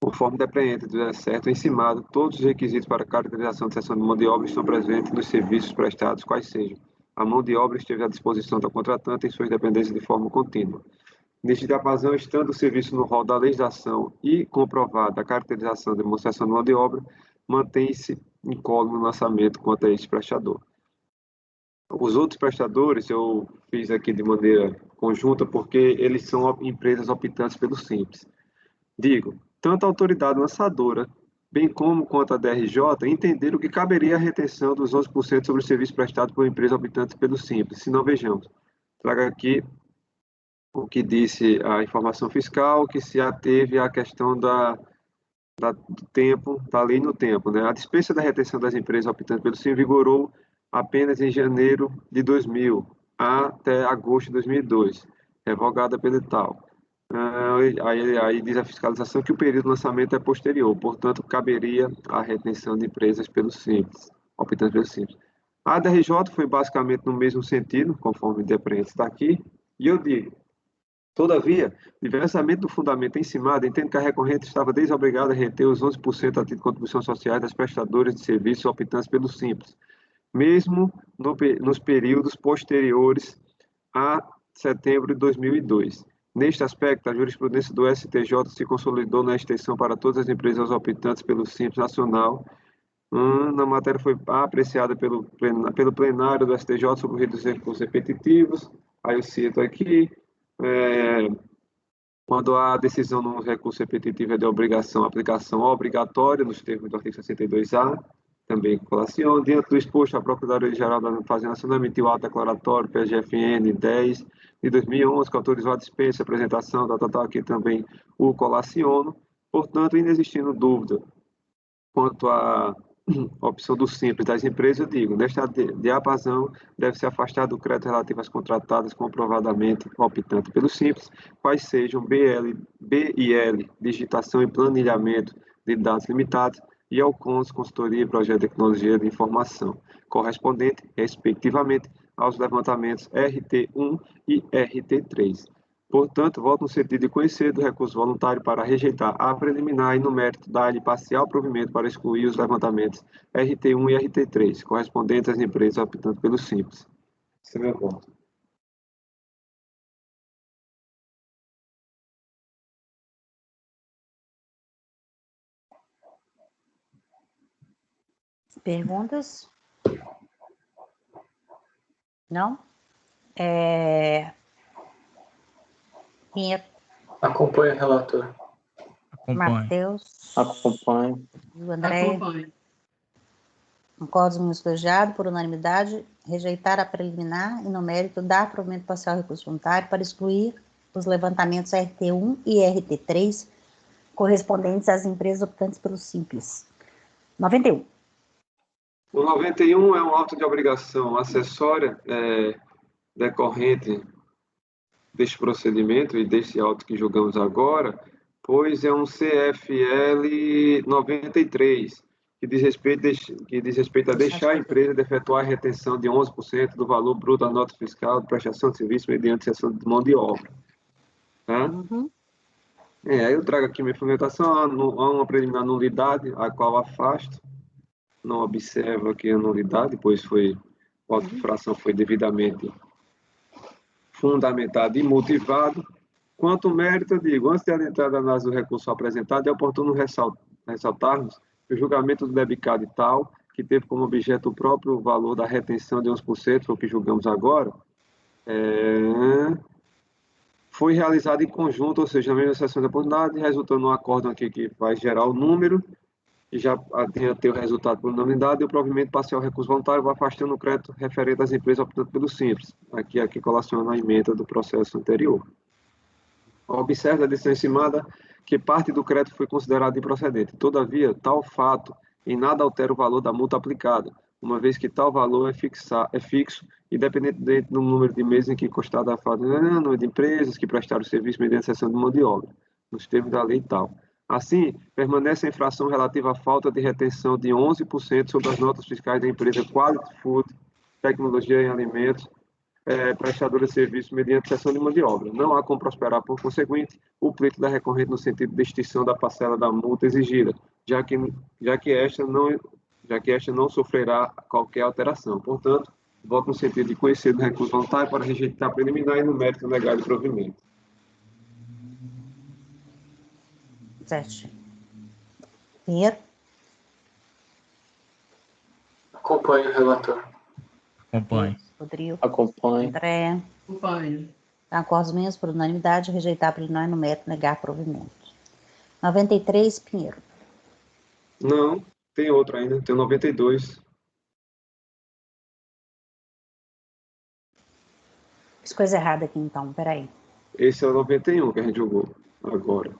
conforme depreende do excerto encimado, todos os requisitos para a caracterização de cessão de mão de obra estão presentes nos serviços prestados, quais sejam: a mão de obra esteve à disposição da contratante em suas dependências de forma contínua. Neste diapasão, estando o serviço no rol da legislação e comprovada a caracterização de demonstração de mão de obra, mantém-se incólume no lançamento quanto a este prestador. Os outros prestadores eu fiz aqui de maneira conjunta porque eles são empresas optantes pelo Simples. Digo, tanto a autoridade lançadora, bem como quanto a DRJ, entenderam que caberia a retenção dos 11% sobre o serviço prestado por empresa optante pelo Simples. Se não, vejamos. Trago aqui o que disse a informação fiscal, que se ateve à questão do tempo, da lei no tempo, né? A dispensa da retenção das empresas optantes pelo Simples vigorou apenas em janeiro de 2000 até agosto de 2002, revogada pelo tal. Aí diz a fiscalização que o período de lançamento é posterior, portanto, caberia a retenção de empresas pelo Simples, optantes pelo Simples. A DRJ foi basicamente no mesmo sentido, conforme depreende está aqui, e eu digo, todavia, diversamente do fundamento encimado, entendo que a recorrente estava desobrigada a reter os 11% a título de contribuição social das prestadoras de serviços optantes pelo Simples, mesmo nos períodos posteriores a setembro de 2002. Neste aspecto, a jurisprudência do STJ se consolidou na extensão para todas as empresas optantes pelo Simples Nacional. Na matéria foi apreciada pelo plenário do STJ sobre o reduzir dos recursos repetitivos. Aí eu cito aqui, quando a decisão no recurso repetitivo é de obrigação, aplicação obrigatória nos termos do artigo 62A, também colaciona. Diante do exposto, a Procuradoria-Geral da Fazenda Nacional emitiu ato declaratório PGFN 10 de 2011, que autorizou a dispensa, apresentação, aqui também o colaciono. Portanto, inexistindo dúvida quanto à opção do Simples das empresas, eu digo, nesta diapasão deve ser afastado do crédito relativo às contratadas comprovadamente optante pelo Simples, quais sejam BIL, digitação e planilhamento de dados limitados, e ao CONS, consultoria e projeto de tecnologia de informação, correspondente, respectivamente, aos levantamentos RT1 e RT3. Portanto, voto no sentido de conhecer do recurso voluntário para rejeitar a preliminar e, no mérito, dar-lhe parcial provimento para excluir os levantamentos RT1 e RT3, correspondentes às empresas optantes pelo Simples. Esse é meu voto. Perguntas? Não? Pinheiro, Acompanha o relator. Acompanho. Matheus, Acompanho. o André, Acompanho. concordo com o elogiado por unanimidade, rejeitar a preliminar e no mérito dar provimento parcial ao recurso voluntário para excluir os levantamentos RT1 e RT3 correspondentes às empresas optantes pelo Simples. 91. O 91 é um auto de obrigação acessória decorrente deste procedimento e desse auto que julgamos agora, pois é um CFL 93, que diz respeito a deixar a empresa de efetuar a retenção de 11% do valor bruto da nota fiscal de prestação de serviço mediante cessão de mão de obra. Tá? Uhum. Aí eu trago aqui minha fundamentação, há uma preliminar nulidade, a qual afasto, não observo aqui a nulidade, pois a auto-infração foi devidamente fundamentado e motivado. Quanto ao mérito, eu digo, antes de adentrar na análise do recurso apresentado, é oportuno ressaltarmos que o julgamento do debicado e tal, que teve como objeto o próprio valor da retenção de 11%, foi o que julgamos agora, foi realizado em conjunto, ou seja, na mesma sessão de oportunidade, resultando num acórdão aqui que vai gerar o número, e já ter o resultado por unanimidade, e o provimento parcial ao recurso voluntário vai afastando o crédito referente às empresas optantes pelo Simples. Aqui colaciona a emenda do processo anterior. Observe a decisão encimada que parte do crédito foi considerado improcedente. Todavia, tal fato em nada altera o valor da multa aplicada, uma vez que tal valor é fixo, independente do número de meses em que constada a falta de empresas que prestaram serviço mediante cessão de mão de obra, nos termos da lei e tal. Assim, permanece a infração relativa à falta de retenção de 11% sobre as notas fiscais da empresa Quality Food, Tecnologia em Alimentos, prestadora de serviço mediante cessão de mão de obra. Não há como prosperar, por conseguinte, o pleito da recorrente no sentido de extinção da parcela da multa exigida, já que esta não sofrerá qualquer alteração. Portanto, voto no sentido de conhecer do recurso voluntário para rejeitar a preliminar e no mérito legal de provimento. 7. Pinheiro, Acompanha o relator. Acompanho. Rodrigo, Acompanho. André, Acompanho. acordos menos por unanimidade, rejeitar a preliminar e no mérito negar provimento. 93, Pinheiro. Não, tem outro ainda, tem 92. Fiz coisa errada aqui então, peraí. Esse é o 91 que a gente jogou agora.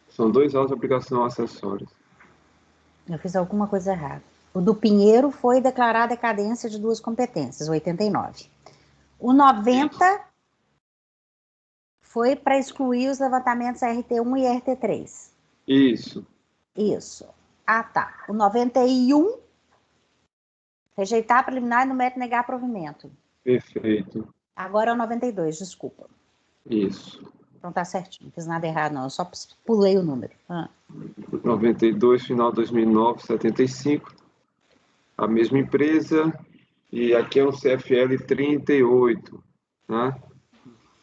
São dois autos de aplicação acessórios. Eu fiz alguma coisa errada. O do Pinheiro foi declarar a decadência de duas competências, 89. O 90 foi para excluir os levantamentos RT1 e RT3. Isso. Isso. Ah, tá. O 91, rejeitar a preliminar e no mérito negar provimento. Perfeito. Agora é o 92, desculpa. Isso. Então tá certinho, não fiz nada errado não, eu só pulei o número. 92, final 2009, 75. A mesma empresa. E aqui é um CFL 38, né?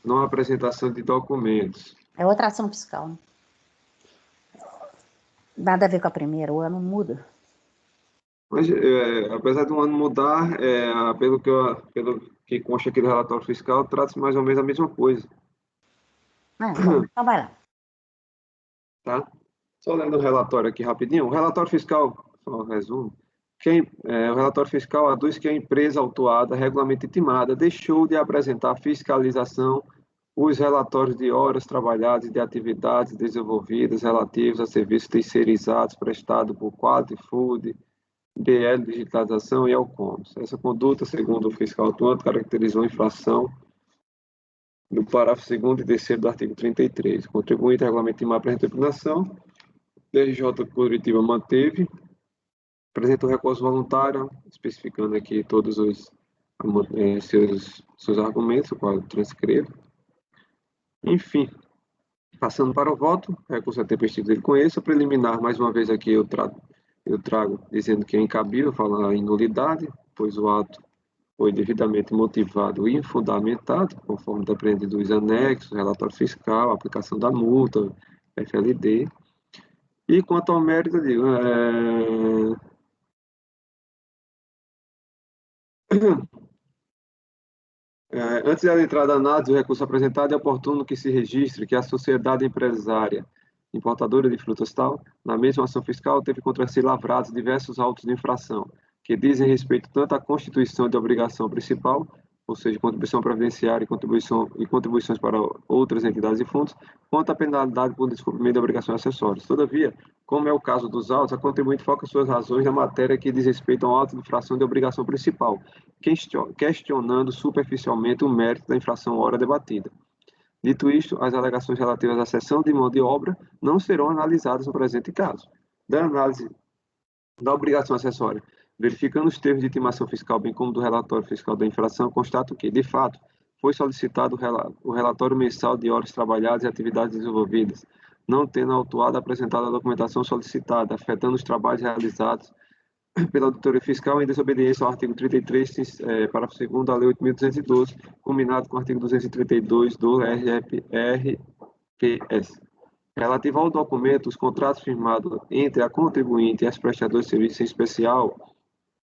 Não apresentação de documentos. É outra ação fiscal, né? Nada a ver com a primeira, o ano muda. Mas, apesar de um ano mudar, pelo que consta aqui do relatório fiscal, trata-se mais ou menos a mesma coisa. Então vai lá. Tá? Só lendo o relatório aqui rapidinho. O relatório fiscal, só um resumo. O relatório fiscal aduz que a empresa autuada, regularmente intimada, deixou de apresentar fiscalização os relatórios de horas trabalhadas e de atividades desenvolvidas relativos a serviços terceirizados prestados por Quality Food, BL Digitalização e Alcoms. Essa conduta, segundo o fiscal atuante, caracterizou a infração no parágrafo 2º e 3º do artigo 33. O contribuinte regularmente intimado apresentou impugnação, DRJ Curitiba manteve, apresentou recurso voluntário, especificando aqui todos os seus argumentos, o qual eu transcrevo. Enfim, passando para o voto, recurso intempestivo dele conheça, preliminar, mais uma vez aqui eu trago dizendo que é incabível falar em nulidade, pois o ato foi devidamente motivado e fundamentado, conforme depreende dos anexos, relatório fiscal, aplicação da multa, FLD. E quanto ao mérito, eu digo, Antes da entrada da análise do recurso apresentado, é oportuno que se registre que a sociedade empresária importadora de frutas tal, na mesma ação fiscal, teve contra si lavrados diversos autos de infração, que dizem respeito tanto à constituição de obrigação principal, ou seja, contribuição previdenciária e contribuições para outras entidades e fundos, quanto à penalidade por descumprimento de obrigações acessórias. Todavia, como é o caso dos autos, a contribuinte foca suas razões na matéria que diz respeito ao auto de infração de obrigação principal, questionando superficialmente o mérito da infração ora debatida. Dito isto, as alegações relativas à cessão de mão de obra não serão analisadas no presente caso. Da análise da obrigação acessória, verificando os termos de intimação fiscal, bem como do relatório fiscal da infração, constato que, de fato, foi solicitado o relatório mensal de horas trabalhadas e atividades desenvolvidas, não tendo a autuada apresentado a documentação solicitada, afetando os trabalhos realizados pela auditoria fiscal em desobediência ao artigo 33, parágrafo 2º da Lei 8.212, combinado com o artigo 232 do RPS. Relativo ao documento, os contratos firmados entre a contribuinte e as prestadoras de serviço, em especial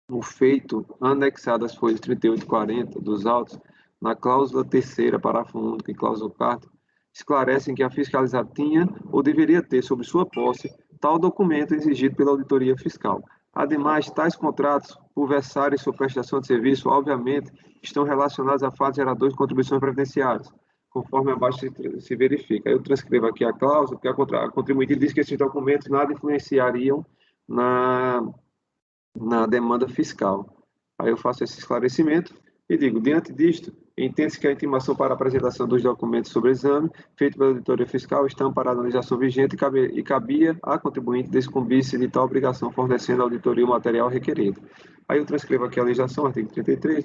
o feito anexado às folhas 38 e 40 dos autos, na cláusula 3ª, parágrafo único e cláusula 4ª, esclarecem que a fiscalizada tinha ou deveria ter sobre sua posse tal documento exigido pela auditoria fiscal. Ademais, tais contratos, por versarem sua prestação de serviço, obviamente, estão relacionados a fatos geradores de contribuições previdenciárias, conforme abaixo se verifica. Eu transcrevo aqui a cláusula, porque a contribuinte diz que esses documentos nada influenciariam na demanda fiscal. Aí eu faço esse esclarecimento e digo, diante disto, entende-se que a intimação para a apresentação dos documentos sobre exame, feito pela auditoria fiscal, está amparada na legislação vigente e cabia à contribuinte descumprir-se de tal obrigação, fornecendo à auditoria o material requerido. Aí eu transcrevo aqui a legislação, artigo 33,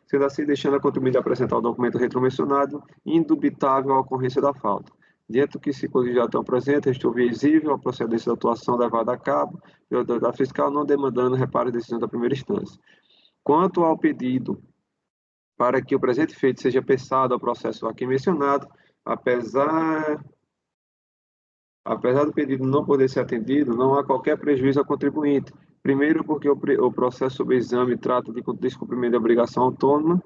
sendo assim, deixando a contribuinte apresentar o documento retromencionado, indubitável a ocorrência da falta. Diante do que se colegiado presente, restou visível a procedência da atuação levada a cabo pela autoridade fiscal, não demandando reparo de decisão da primeira instância. Quanto ao pedido para que o presente feito seja pensado ao processo aqui mencionado, apesar do pedido não poder ser atendido, não há qualquer prejuízo ao contribuinte. Primeiro, porque o processo sob exame trata de descumprimento de obrigação autônoma,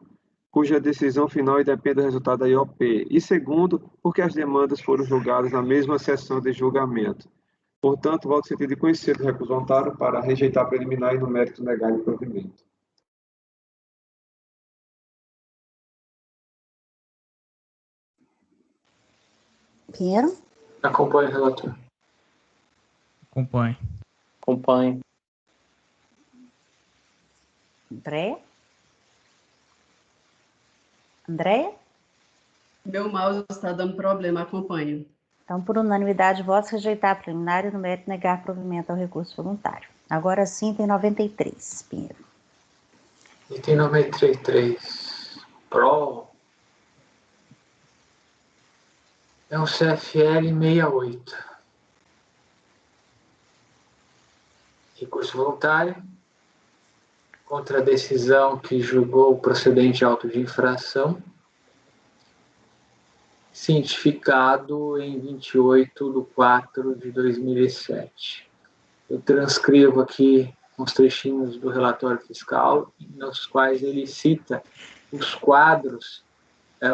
cuja decisão final depende do resultado da IOP. E segundo, porque as demandas foram julgadas na mesma sessão de julgamento. Portanto, voto no sentido de conhecer do recurso voluntário para rejeitar preliminar e no mérito negar o provimento. Pinheiro? Acompanhe, relator. Acompanhe. Acompanhe. Andréia? Meu mouse está dando problema, acompanho. Então, por unanimidade, votos rejeitar a preliminar e no mérito negar provimento ao recurso voluntário. Agora sim, tem 93, Pinheiro. Item 93. Pro. É um CFL 68. Recurso voluntário. Contra a decisão que julgou o procedente auto de infração. Cientificado em 28/4/2007. Eu transcrevo aqui uns trechinhos do relatório fiscal, nos quais ele cita os quadros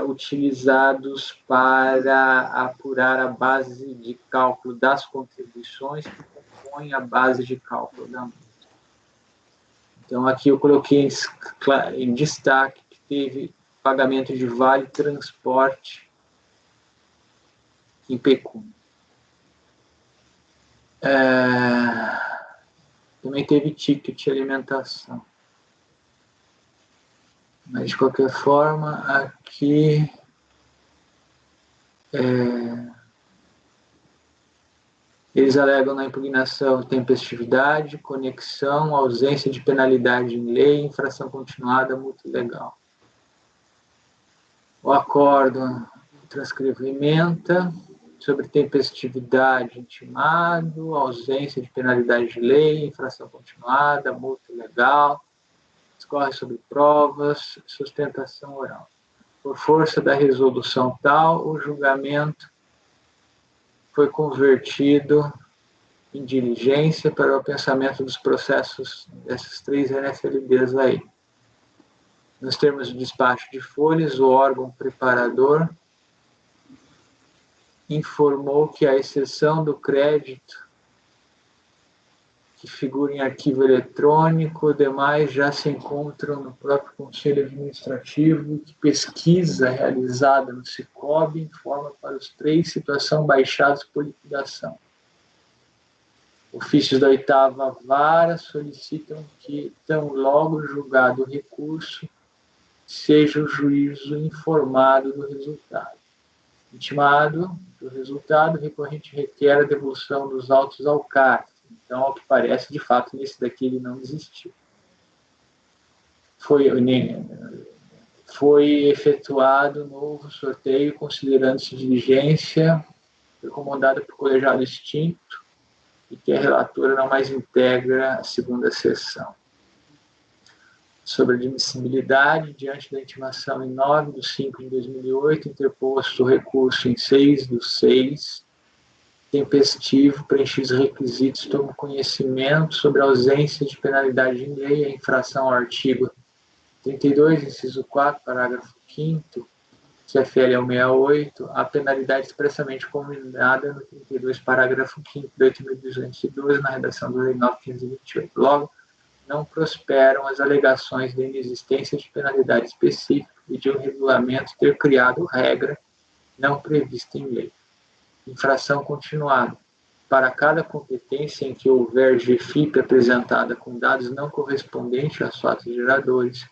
utilizados para apurar a base de cálculo das contribuições que compõem a base de cálculo da multa. Então, aqui eu coloquei em destaque que teve pagamento de vale transporte em pecúnia. Também teve ticket de alimentação. Mas, de qualquer forma, aqui eles alegam na impugnação tempestividade, conexão, ausência de penalidade em lei, infração continuada, multa ilegal. O acordo transcrevo ementa sobre tempestividade intimado, ausência de penalidade de lei, infração continuada, multa ilegal, discorre sobre provas, sustentação oral. Por força da resolução tal, o julgamento foi convertido em diligência para o pensamento dos processos dessas 3 NFLDs aí. Nos termos de despacho de folhas, o órgão preparador informou que, à exceção do crédito que figura em arquivo eletrônico, demais já se encontram no próprio Conselho Administrativo, que pesquisa realizada no Sicob informa para os 3 situação baixados por liquidação. Ofícios da 8ª Vara solicitam que, tão logo julgado o recurso, seja o juízo informado do resultado. Intimado do resultado, o recorrente requer a devolução dos autos ao CARF. Então, ao que parece, de fato, nesse daqui ele não existiu. Foi efetuado novo sorteio, considerando-se diligência recomendada por colegiado extinto e que a relatora não mais integra a 2ª sessão. Sobre a admissibilidade, diante da intimação em 9/5/2008, interposto o recurso em 6/6, tempestivo, preenchidos os requisitos, tomo conhecimento sobre a ausência de penalidade em lei, a infração ao artigo 32, inciso 4, parágrafo 5º, CFL 168, a penalidade expressamente combinada no 32, parágrafo 5º de 8.212, na redação da Lei 9.528. Logo, não prosperam as alegações de inexistência de penalidade específica e de o regulamento ter criado regra não prevista em lei. Infração continuada. Para cada competência em que houver GFIP apresentada com dados não correspondentes aos fatos geradores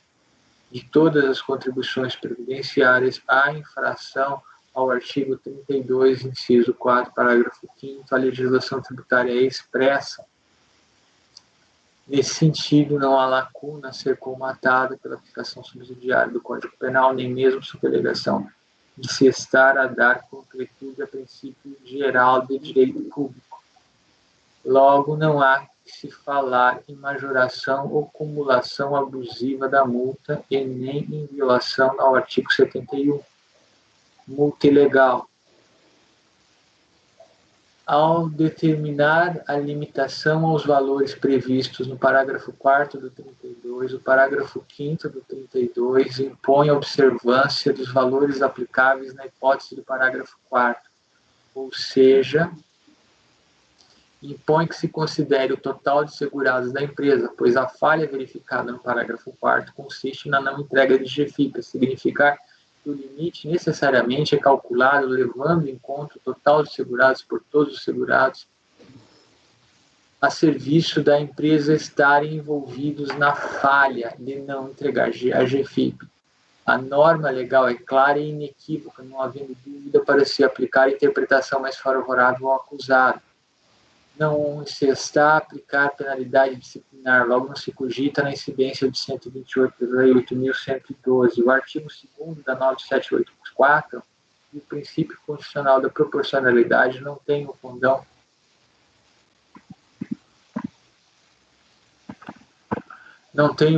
de todas as contribuições previdenciárias, há infração ao artigo 32, inciso 4, parágrafo 5º, a legislação tributária é expressa. Nesse sentido, não há lacuna a ser colmatada pela aplicação subsidiária do Código Penal, nem mesmo sob alegação de se estar a dar concretude a princípio geral de direito público. Logo, não há que se falar em majoração ou cumulação abusiva da multa e nem em violação ao artigo 71. Multa ilegal. Ao determinar a limitação aos valores previstos no parágrafo 4º do 32, o parágrafo 5º do 32 impõe a observância dos valores aplicáveis na hipótese do parágrafo 4º, ou seja, impõe que se considere o total de segurados da empresa, pois a falha verificada no parágrafo 4º consiste na não entrega de GFIP, significar que o limite necessariamente é calculado levando em conta o total de segurados por todos os segurados a serviço da empresa estarem envolvidos na falha de não entregar a GFIP. A norma legal é clara e inequívoca, não havendo dúvida para se aplicar a interpretação mais favorável ao acusado. Não se está a aplicar penalidade disciplinar, logo não se cogita na incidência de 128 da Lei 8.112. O artigo 2º da 9784 e o princípio constitucional da proporcionalidade não tem o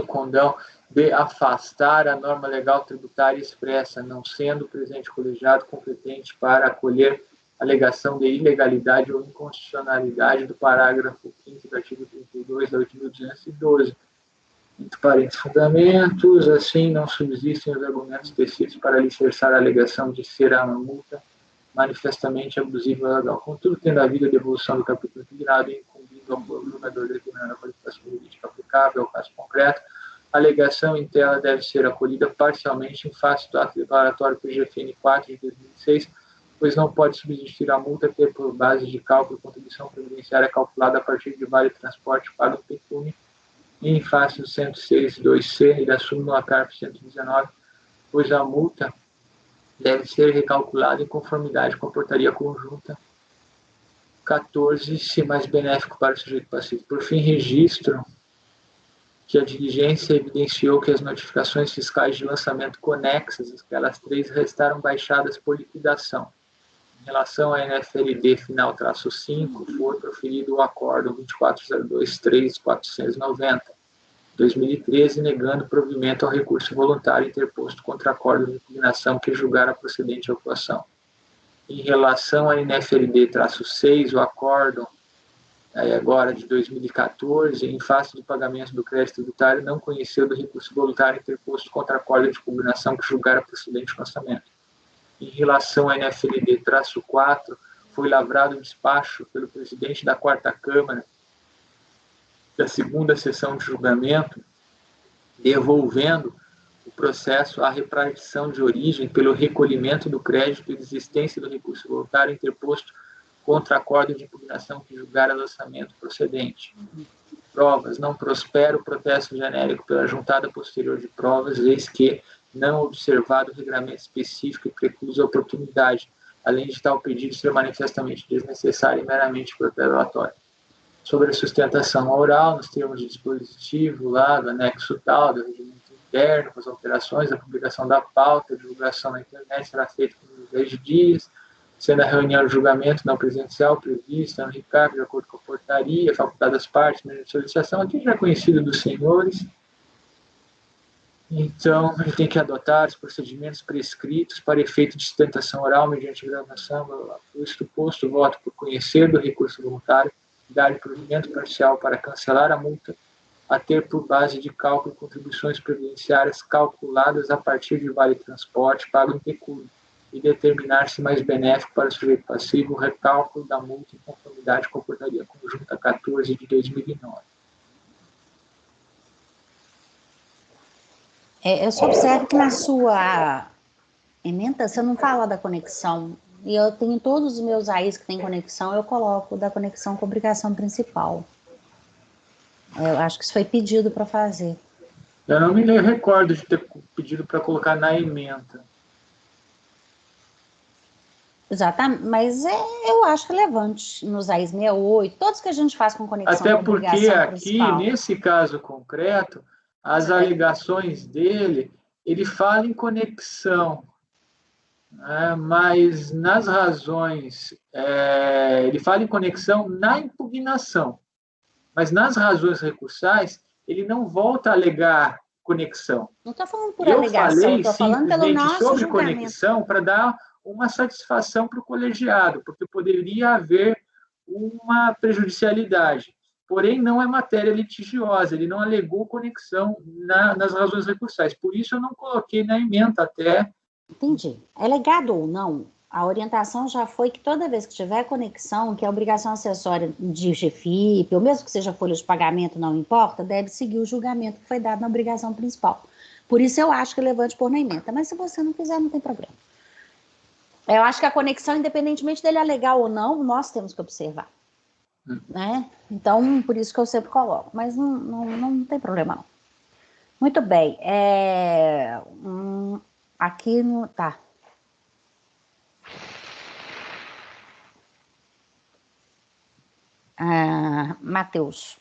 condão de afastar a norma legal tributária expressa, não sendo o presente colegiado competente para acolher alegação de ilegalidade ou inconstitucionalidade do parágrafo 5º do artigo 32 da 8.212. Entre parênteses, fundamentos, assim não subsistem os argumentos tecidos para alicerçar a alegação de ser a multa manifestamente abusiva e legal. Contudo, tendo havido a devolução do capítulo integrado e incumbindo ao julgador determinar a qualificação jurídica aplicável ao caso concreto, a alegação em tela deve ser acolhida parcialmente em face do ato declaratório PGFN 4 de 2006, pois não pode subsistir a multa ter por base de cálculo contribuição previdenciária calculada a partir de vale transporte pago no pecúmio, e em face do 106.2c e da súmula CARF 119, pois a multa deve ser recalculada em conformidade com a portaria conjunta 14, se mais benéfico para o sujeito passivo. Por fim, registro que a diligência evidenciou que as notificações fiscais de lançamento conexas, aquelas 3, restaram baixadas por liquidação. Em relação à NFLD final-5, foi proferido o acórdão 2402.3.490, 2013, negando provimento ao recurso voluntário interposto contra acórdão de impugnação que julgara procedente a autuação. Em relação à NFLD-6, o acórdão aí agora de 2014, em face do pagamento do crédito tributário, não conheceu do recurso voluntário interposto contra a corda de combinação que julgara procedente o lançamento. Em relação à NFLD-4, foi lavrado um despacho pelo presidente da 4ª Câmara da 2ª sessão de julgamento, devolvendo o processo à repartição de origem pelo recolhimento do crédito e desistência do recurso voluntário interposto contra a corda de impugnação que julgara lançamento procedente. Provas. Não prospera o protesto genérico pela juntada posterior de provas, eis que, não observado o regramento específico e preclusa a oportunidade, além de tal pedido ser manifestamente desnecessário e meramente protelatório. Sobre a sustentação oral, nos termos de dispositivo lá do anexo tal, do regimento interno, com as alterações, a publicação da pauta, a divulgação na internet será feita por 10 dias, sendo a reunião de julgamento não presencial prevista no RICAP, de acordo com a portaria, facultada às partes, mediante solicitação, aqui já é conhecido dos senhores. Então, a gente tem que adotar os procedimentos prescritos para efeito de sustentação oral, mediante gravação, o suposto voto por conhecer do recurso voluntário, dar provimento parcial para cancelar a multa, a ter por base de cálculo contribuições previdenciárias calculadas a partir de vale transporte pago em pecúlio, e determinar-se mais benéfico para o sujeito passivo o recálculo da multa em conformidade com a portaria conjunta 14 de 2009. Eu só observo que na sua emenda você não fala da conexão. E eu tenho todos os meus AIs que tem conexão, eu coloco da conexão com obrigação principal. Eu acho que isso foi pedido para fazer. Eu não me recordo de ter pedido para colocar na emenda. Exatamente, mas eu acho relevante nos AIs 68, todos que a gente faz com conexão até com porque obrigação aqui, principal. nesse caso concreto, as alegações dele, ele fala em conexão, né, mas nas razões, ele fala em conexão na impugnação, mas nas razões recursais, ele não volta a alegar conexão. Não estou falando por alegação, estou falando pelo nosso sobre julgamento. conexão para dar uma satisfação para o colegiado, porque poderia haver uma prejudicialidade. Porém, não é matéria litigiosa, ele não alegou conexão nas razões recursais. Por isso, eu não coloquei na emenda até. Entendi. É legado ou não, a orientação já foi que toda vez que tiver conexão, que a obrigação acessória de GFIP, ou mesmo que seja folha de pagamento, não importa, deve seguir o julgamento que foi dado na obrigação principal. Por isso, eu acho relevante pôr na emenda. Mas se você não quiser, não tem problema. Eu acho que a conexão, independentemente dele alegar ou não, nós temos que observar. Né? Então, por isso que eu sempre coloco. Mas não tem problema, não. Muito bem. Aqui no... Tá. Matheus.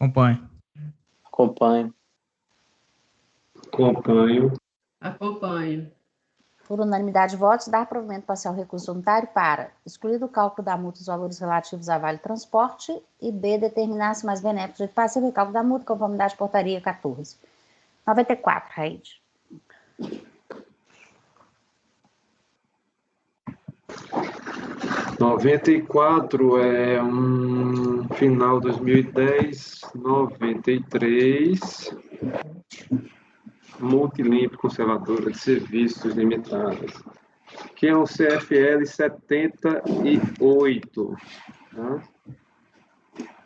Acompanho. Acompanho. Acompanho. Acompanho. Por unanimidade de votos, dar provimento parcial ao recurso voluntário para excluir do cálculo da multa os valores relativos a vale transporte e B, determinar-se mais benéfico de passivo e cálculo da multa, conformidade de portaria 14. 94, Raide. É um final 2010, 93, Multilimp Conservadora de Serviços Limitadas, que é um CFL 78. Tá?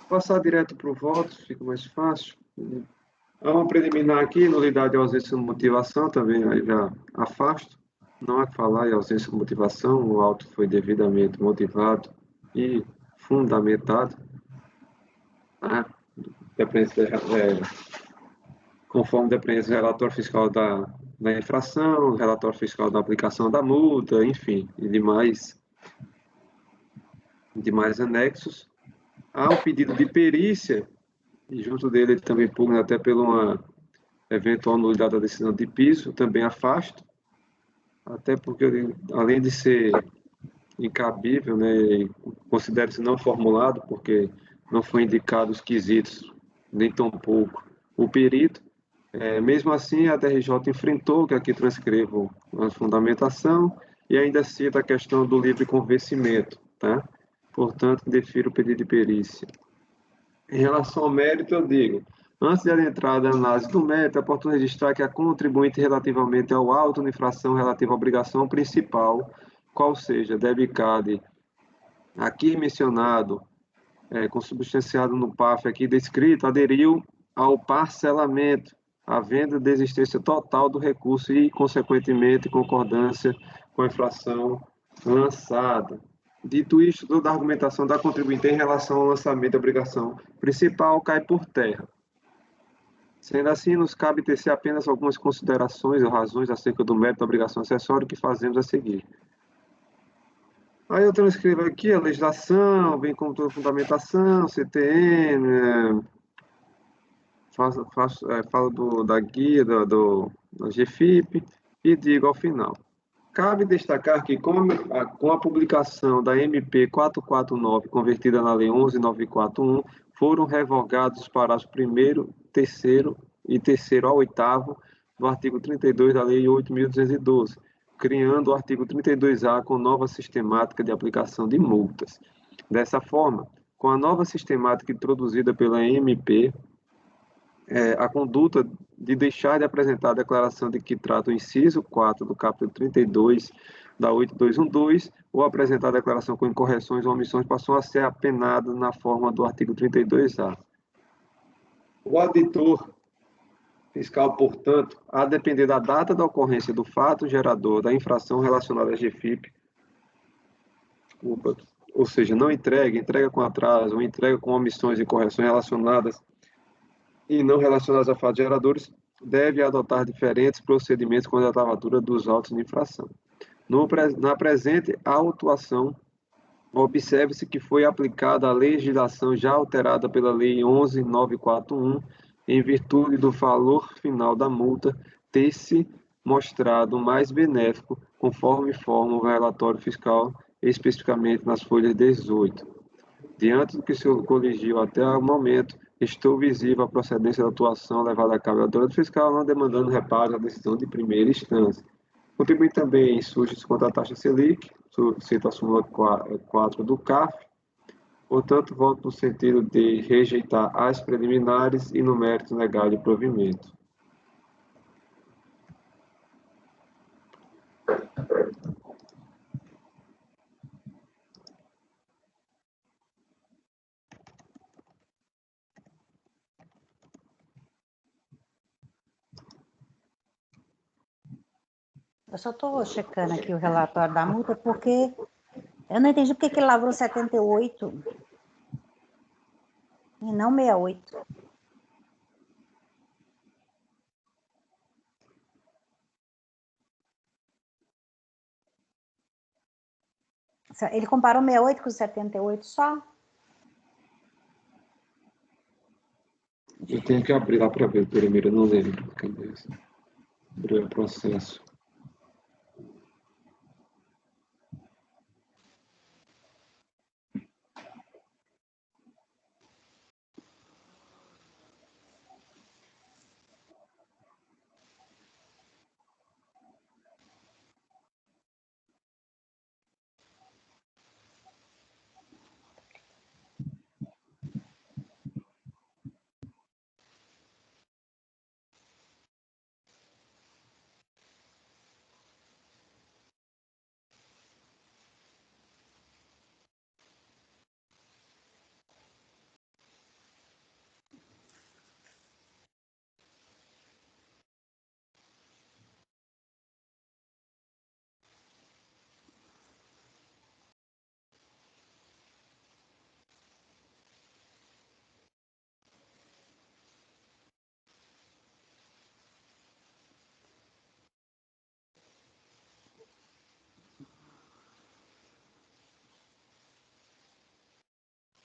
Passar direto para o voto, fica mais fácil. Há uma preliminar aqui, nulidade e ausência de motivação, também aí já afasto. Não há que falar em ausência de motivação, o auto foi devidamente motivado e fundamentado. Tá? Conforme dependência do relatório fiscal da infração, relatório fiscal da aplicação da multa, enfim, e demais anexos. Há um pedido de perícia, e junto dele ele também pugna até pela uma eventual nulidade da decisão de piso, também afasto, até porque, além de ser incabível, né, considera-se não formulado, porque não foi indicado os quesitos, nem tão pouco o perito. Mesmo assim, a DRJ enfrentou, que aqui transcrevo a fundamentação, e ainda cita a questão do livre convencimento. Tá? Portanto, defiro o pedido de perícia. Em relação ao mérito, eu digo, antes de adentrar na análise do mérito, é oportuno registrar que a contribuinte relativamente ao auto de infração relativa à obrigação principal, qual seja, debicade, aqui mencionado, consubstanciado no PAF aqui descrito, aderiu ao parcelamento, havendo desistência total do recurso e, consequentemente, concordância com a infração lançada. Dito isto, toda a argumentação da contribuinte em relação ao lançamento da obrigação principal cai por terra. Sendo assim, nos cabe tecer apenas algumas considerações ou razões acerca do mérito da obrigação acessória que fazemos a seguir. Aí eu transcrevo aqui a legislação, bem como toda a fundamentação, CTN, falo da guia da GFIP e digo ao final. Cabe destacar que com a publicação da MP 449, convertida na Lei 11.941, foram revogados os parágrafos 1º, 3º e 3º ao 8º do artigo 32 da Lei 8.212, criando o artigo 32A com nova sistemática de aplicação de multas. Dessa forma, com a nova sistemática introduzida pela MP, a conduta de deixar de apresentar a declaração de que trata o inciso 4 do capítulo 32 da 8212, ou apresentar a declaração com incorreções ou omissões, passou a ser apenada na forma do artigo 32A. O auditor fiscal, portanto, a depender da data da ocorrência do fato gerador da infração relacionada à GFIP, ou seja, não entrega com atraso, ou entrega com omissões e correções relacionadas e não relacionadas a fatos geradores, deve adotar diferentes procedimentos com a gravatura dos autos de infração. Na presente autuação, observe-se que foi aplicada a legislação já alterada pela Lei 11.941, em virtude do valor final da multa ter se mostrado mais benéfico, conforme informa o relatório fiscal, especificamente nas folhas 18. Diante do que se coligiu até o momento, estou visível a procedência da atuação levada a cabo pela autoridade fiscal, não demandando reparo à decisão de primeira instância. Contribui também surge contra a taxa Selic, cito a súmula 4 do CAF. Portanto, voto no sentido de rejeitar as preliminares e no mérito legal de provimento. Eu só estou checando aqui o relatório da multa, porque eu não entendi porque ele lavrou 78 e não 68. Ele comparou 68 com 78 só? Eu tenho que abrir lá para ver primeiro, eu não lembro. Cadê isso? Abrir o processo.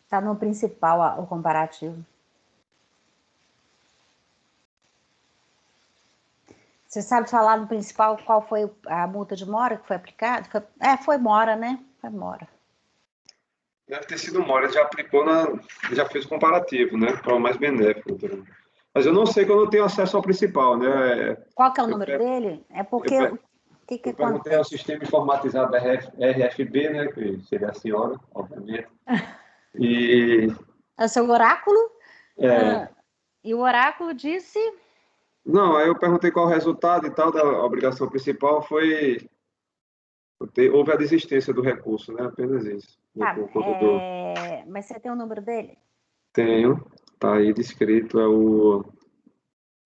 Está no principal o comparativo. Você sabe falar no principal qual foi a multa de mora que foi aplicada? Foi mora, né? Foi mora. Deve ter sido mora, já aplicou, já fez o comparativo, né? Para o mais benéfico. Mas eu não sei que eu não tenho acesso ao principal, né? Qual que é o número dele? É porque que Eu perguntei ao acontece? sistema informatizado da RFB, né, que seria a senhora, obviamente. E É o seu oráculo? é, E o oráculo disse... não, aí eu perguntei qual o resultado e tal da obrigação principal, houve a desistência do recurso, né? Apenas isso. Né, Tá, por conta do mas você tem o número dele? tenho, tá aí descrito, é o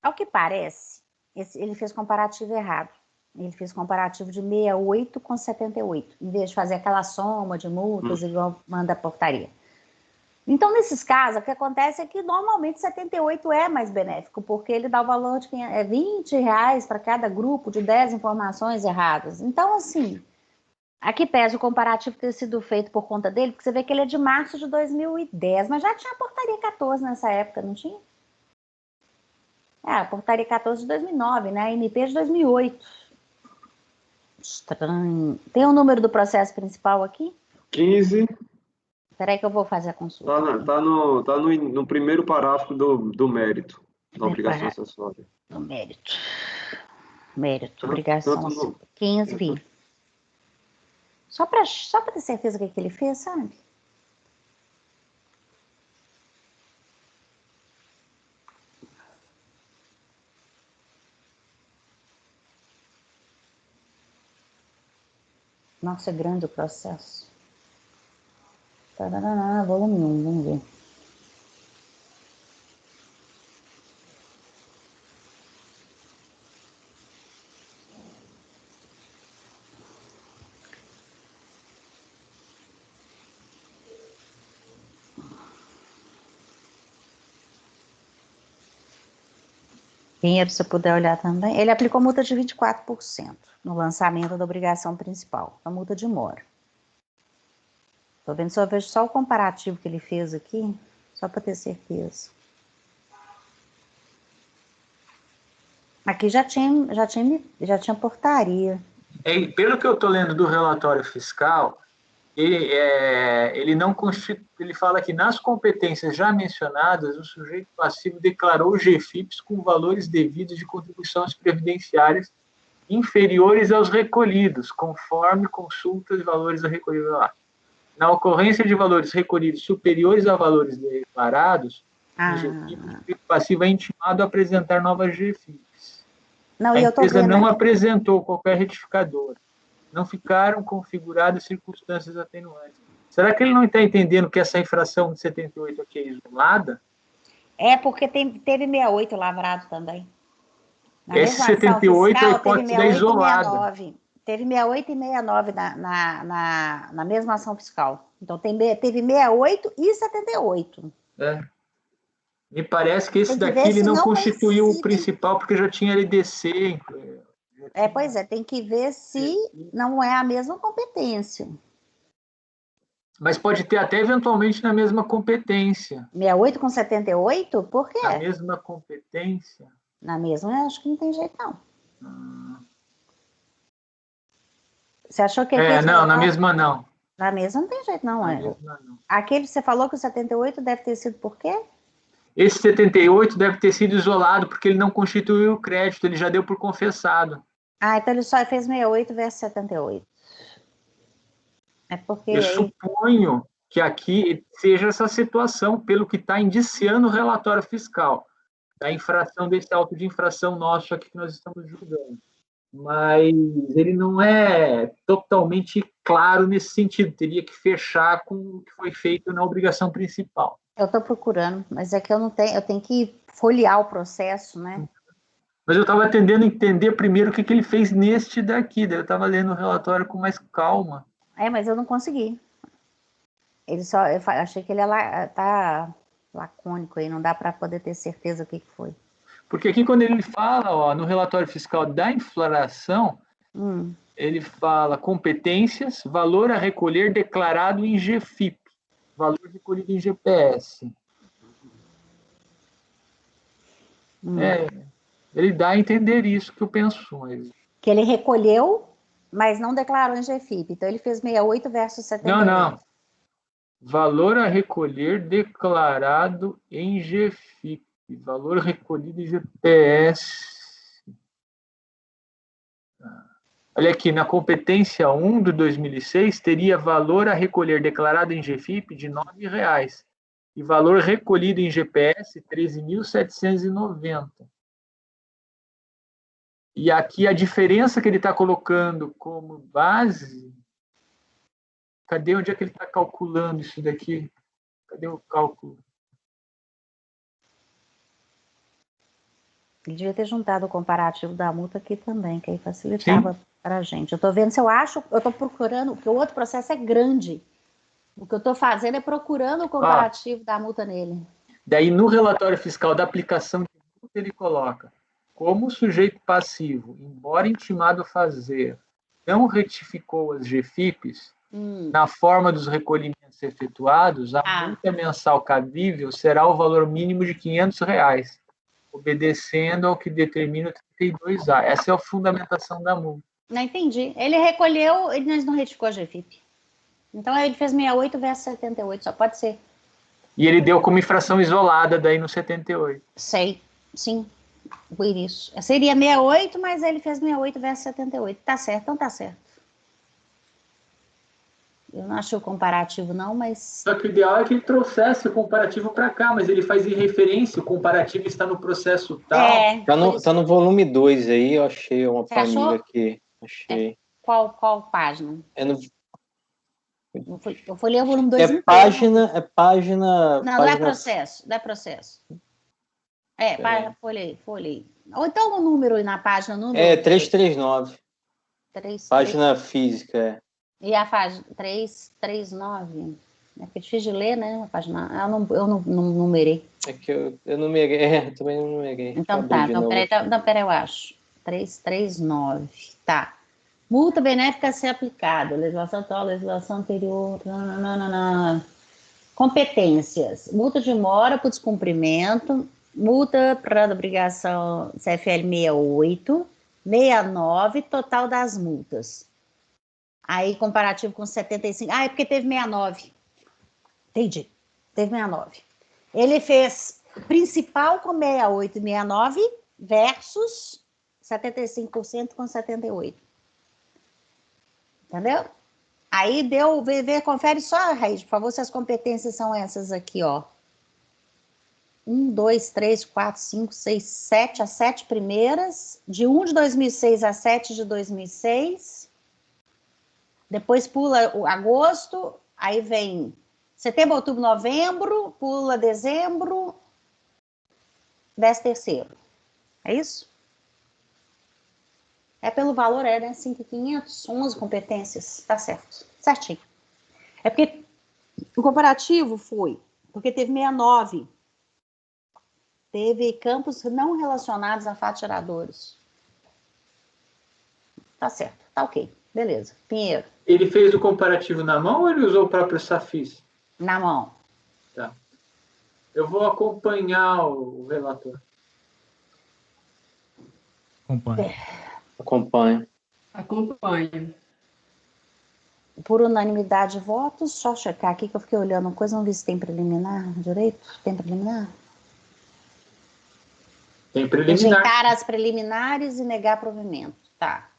Ao que parece, ele fez comparativo errado. Ele fez comparativo de 68 com 78, em vez de fazer aquela soma de multas igual manda a portaria. Então, nesses casos, o que acontece é que normalmente 78 é mais benéfico, porque ele dá o valor de R$20 para cada grupo de 10 informações erradas. Então, assim, aqui pese o comparativo ter sido feito por conta dele, porque você vê que ele é de março de 2010, mas já tinha a portaria 14 nessa época, não tinha? A portaria 14 de 2009, né? A MP de 2008. Estranho. Tem o número do processo principal aqui? 15, Espera aí que eu vou fazer a consulta. tá no primeiro parágrafo do mérito da obrigação acessória. No mérito. Mérito, obrigação. Tanto no, 15, vi. Só para ter certeza do que ele fez, sabe? Nossa, é grande o processo. Tarará, volume 1, vamos ver. Pinheiro, se você puder olhar também. Ele aplicou multa de 24% no lançamento da obrigação principal, a multa de mora. Tô vendo se eu vejo só o comparativo que ele fez aqui, só para ter certeza. Aqui já tinha portaria. Pelo que eu estou lendo do relatório fiscal, ele não ele fala que nas competências já mencionadas, o sujeito passivo declarou GFIPs com valores devidos de contribuições previdenciárias inferiores aos recolhidos, conforme consulta de valores a recolher lá. Na ocorrência de valores recolhidos superiores a valores declarados, o sujeito passivo é intimado a apresentar novas GFIPs. Não, A e eu tô empresa vendo não aqui. apresentou qualquer retificador. Não ficaram configuradas circunstâncias atenuantes. Será que ele não está entendendo que essa infração de 78 aqui é isolada? É porque teve 68 lavrado também. Na Esse mesma ação 78 é a fiscal, teve hipótese da 68 e isolada. 69. Teve 68 e 69 na mesma ação fiscal. Então, teve 68 e 78. É. Me parece que esse Tem que daqui ver ele se não não constituiu o coincide. principal, porque já tinha LDC. Pois é, tem que ver se não é a mesma competência. Mas pode ter até eventualmente na mesma competência. 68 com 78? Por quê? Na mesma competência? Na mesma, eu acho que não tem jeito, não. Você achou que aqui... Não, na mesma não. Na mesma não tem jeito, não. Na mesma não. Aquele que você falou que o 78 deve ter sido por quê? Esse 78 deve ter sido isolado, porque ele não constituiu o crédito, ele já deu por confessado. Então ele só fez 68 versus 78. É porque... Eu suponho que aqui seja essa situação, pelo que está indiciando o relatório fiscal, da infração desse auto de infração nosso aqui que nós estamos julgando. Mas ele não é totalmente claro nesse sentido, teria que fechar com o que foi feito na obrigação principal. Eu estou procurando, mas é que eu tenho que folhear o processo, né? Mas eu estava tentando entender primeiro o que ele fez neste daqui, daí eu estava lendo o relatório com mais calma. Mas eu não consegui. Eu achei que ele tá lacônico aí, não dá para poder ter certeza o que foi. Porque aqui quando ele fala, no relatório fiscal da inflação, ele fala competências, valor a recolher declarado em GFIP, valor recolhido em GPS. Ele dá a entender isso que eu penso. Mas... Que ele recolheu, mas não declarou em GFIP. Então ele fez 68 versus 78. Não. Valor a recolher declarado em GFIP. Valor recolhido em GPS. Olha aqui, na competência 1 de 2006, teria valor a recolher declarado em GFIP de R$ 9,00 e valor recolhido em GPS, 13.790. E aqui a diferença que ele está colocando como base... Cadê onde é que ele está calculando isso daqui? Cadê o cálculo? Ele devia ter juntado o comparativo da multa aqui também, que aí facilitava para a gente. Eu estou vendo se eu acho, eu estou procurando, porque o outro processo é grande. O que eu estou fazendo é procurando o comparativo da multa nele. Daí, no relatório fiscal da aplicação de multa, ele coloca: como o sujeito passivo, embora intimado a fazer, não retificou as GFIPs, na forma dos recolhimentos efetuados, a multa mensal cabível será o valor mínimo de R$ 500, obedecendo ao que determina o 32A. Essa é a fundamentação da multa. Não entendi. Ele recolheu, ele não retificou a GFIP. Então ele fez 68 versus 78, só pode ser. E ele deu como infração isolada daí no 78. Sei, sim. Por isso. Seria 68, mas ele fez 68 versus 78. Tá certo, então tá certo. Eu não achei o comparativo não, mas... Só que o ideal é que ele trouxesse o comparativo para cá, mas ele faz em referência, o comparativo está no processo tal. Tá no volume 2 aí, eu achei uma planilha aqui. Achei. Qual página? Eu fui ler o volume 2 inteiro. página... Não é processo, não é processo. Folhei. Ou então o número na página... Número 339. Página física, E a página 339, é difícil de ler, né? A página, eu não numerei. É que eu numerei, também não numerei. Então tá, peraí, eu acho. 339, tá. Multa benéfica a ser aplicada, legislação atual, legislação anterior, competências, multa de mora por descumprimento, multa para obrigação CFL 68, 69, total das multas. Aí, comparativo com 75. É porque teve 69. Entendi. Teve 69. Ele fez principal com 68 e 69 versus 75% com 78. Entendeu? Aí deu, confere só a raiz, por favor, se as competências são essas aqui, ó. 1, 2, 3, 4, 5, 6, 7, as 7 primeiras, de 1 de 2006 a 7 de 2006. Depois pula o agosto, aí vem setembro, outubro, novembro, pula dezembro, 13º. É isso? É pelo valor, né? 5.500, 11 competências, tá certo. Certinho. É porque o comparativo foi, porque teve 69. Teve campos não relacionados a fatos geradores. Tá certo, tá ok. Beleza. Pinheiro. Ele fez o comparativo na mão ou ele usou o próprio Safis? Na mão. Tá. Eu vou acompanhar o relator. Acompanho. Por unanimidade de votos, só checar aqui que eu fiquei olhando uma coisa, não vi se tem preliminar direito. Tem preliminar? Tem preliminar. Rejeitar as preliminares e negar provimento. Tá.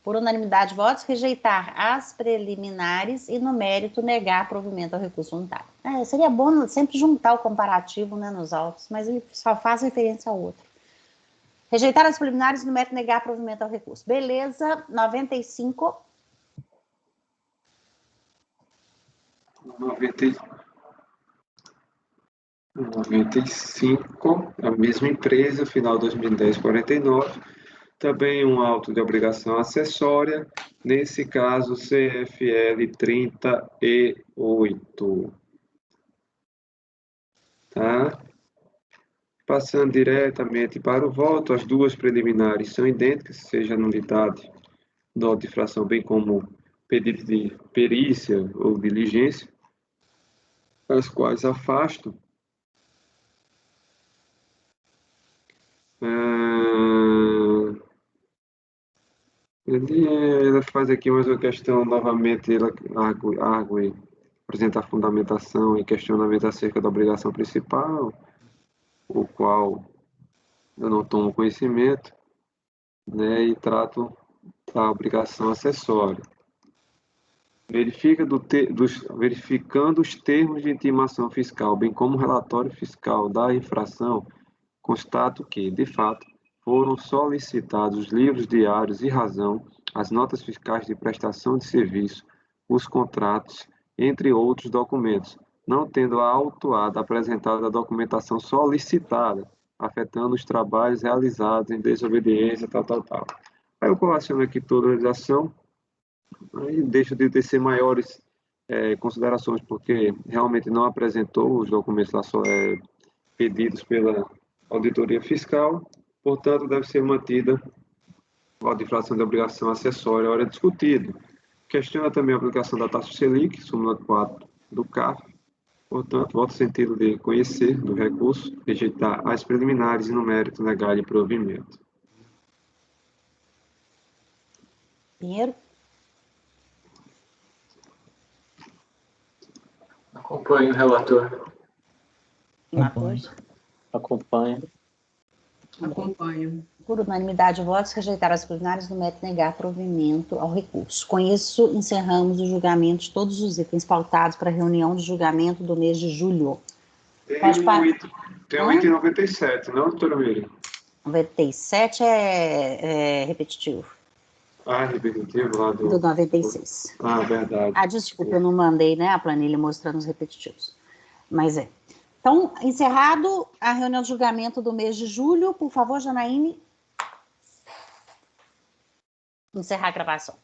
Por unanimidade de votos, rejeitar as preliminares e, no mérito, negar provimento ao recurso voluntário. Seria bom sempre juntar o comparativo, né, nos autos, mas ele só faz referência ao outro. Rejeitar as preliminares e, no mérito, negar provimento ao recurso. Beleza, 95. 95, a mesma empresa, final 2010, 49. Também um auto de obrigação acessória, nesse caso CFL 38. Tá? Passando diretamente para o voto, as duas preliminares são idênticas, seja nulidade, nota de infração, bem como pedido de perícia ou diligência, as quais afastam. Ela faz aqui mais uma questão, novamente, ela apresenta a fundamentação e questionamento acerca da obrigação principal, o qual eu não tomo conhecimento. né, e trato da obrigação acessória. Verificando os termos de intimação fiscal, bem como o relatório fiscal da infração, constato que, de fato, foram solicitados os livros diários e razão, as notas fiscais de prestação de serviço, os contratos, entre outros documentos, não tendo a autuada apresentado a documentação solicitada, afetando os trabalhos realizados em desobediência, tal. Aí eu colaciono aqui toda a legislação, aí deixo de tecer maiores considerações, porque realmente não apresentou os documentos lá pedidos pela auditoria fiscal, portanto, deve ser mantida a deflação de obrigação acessória a hora discutido. Questiona também a aplicação da taxa Selic, súmula 4 do CAF, portanto, voto sentido de conhecer do recurso, rejeitar as preliminares e no mérito negar de provimento. Pinheiro? Acompanho o relator. Matheus? Acompanho. Acompanho. Por unanimidade de votos, rejeitar as preliminares no mérito negar provimento ao recurso. Com isso, encerramos o julgamento de todos os itens pautados para a reunião de julgamento do mês de julho. Tem o item 97, não, doutora Miriam? 97 é repetitivo. Ah, repetitivo lá Do 96. Ah, verdade. Ah, desculpa, eu não mandei, né, a planilha mostrando os repetitivos. Mas é. Então, encerrado a reunião de julgamento do mês de julho, por favor, Janaíne, encerrar a gravação.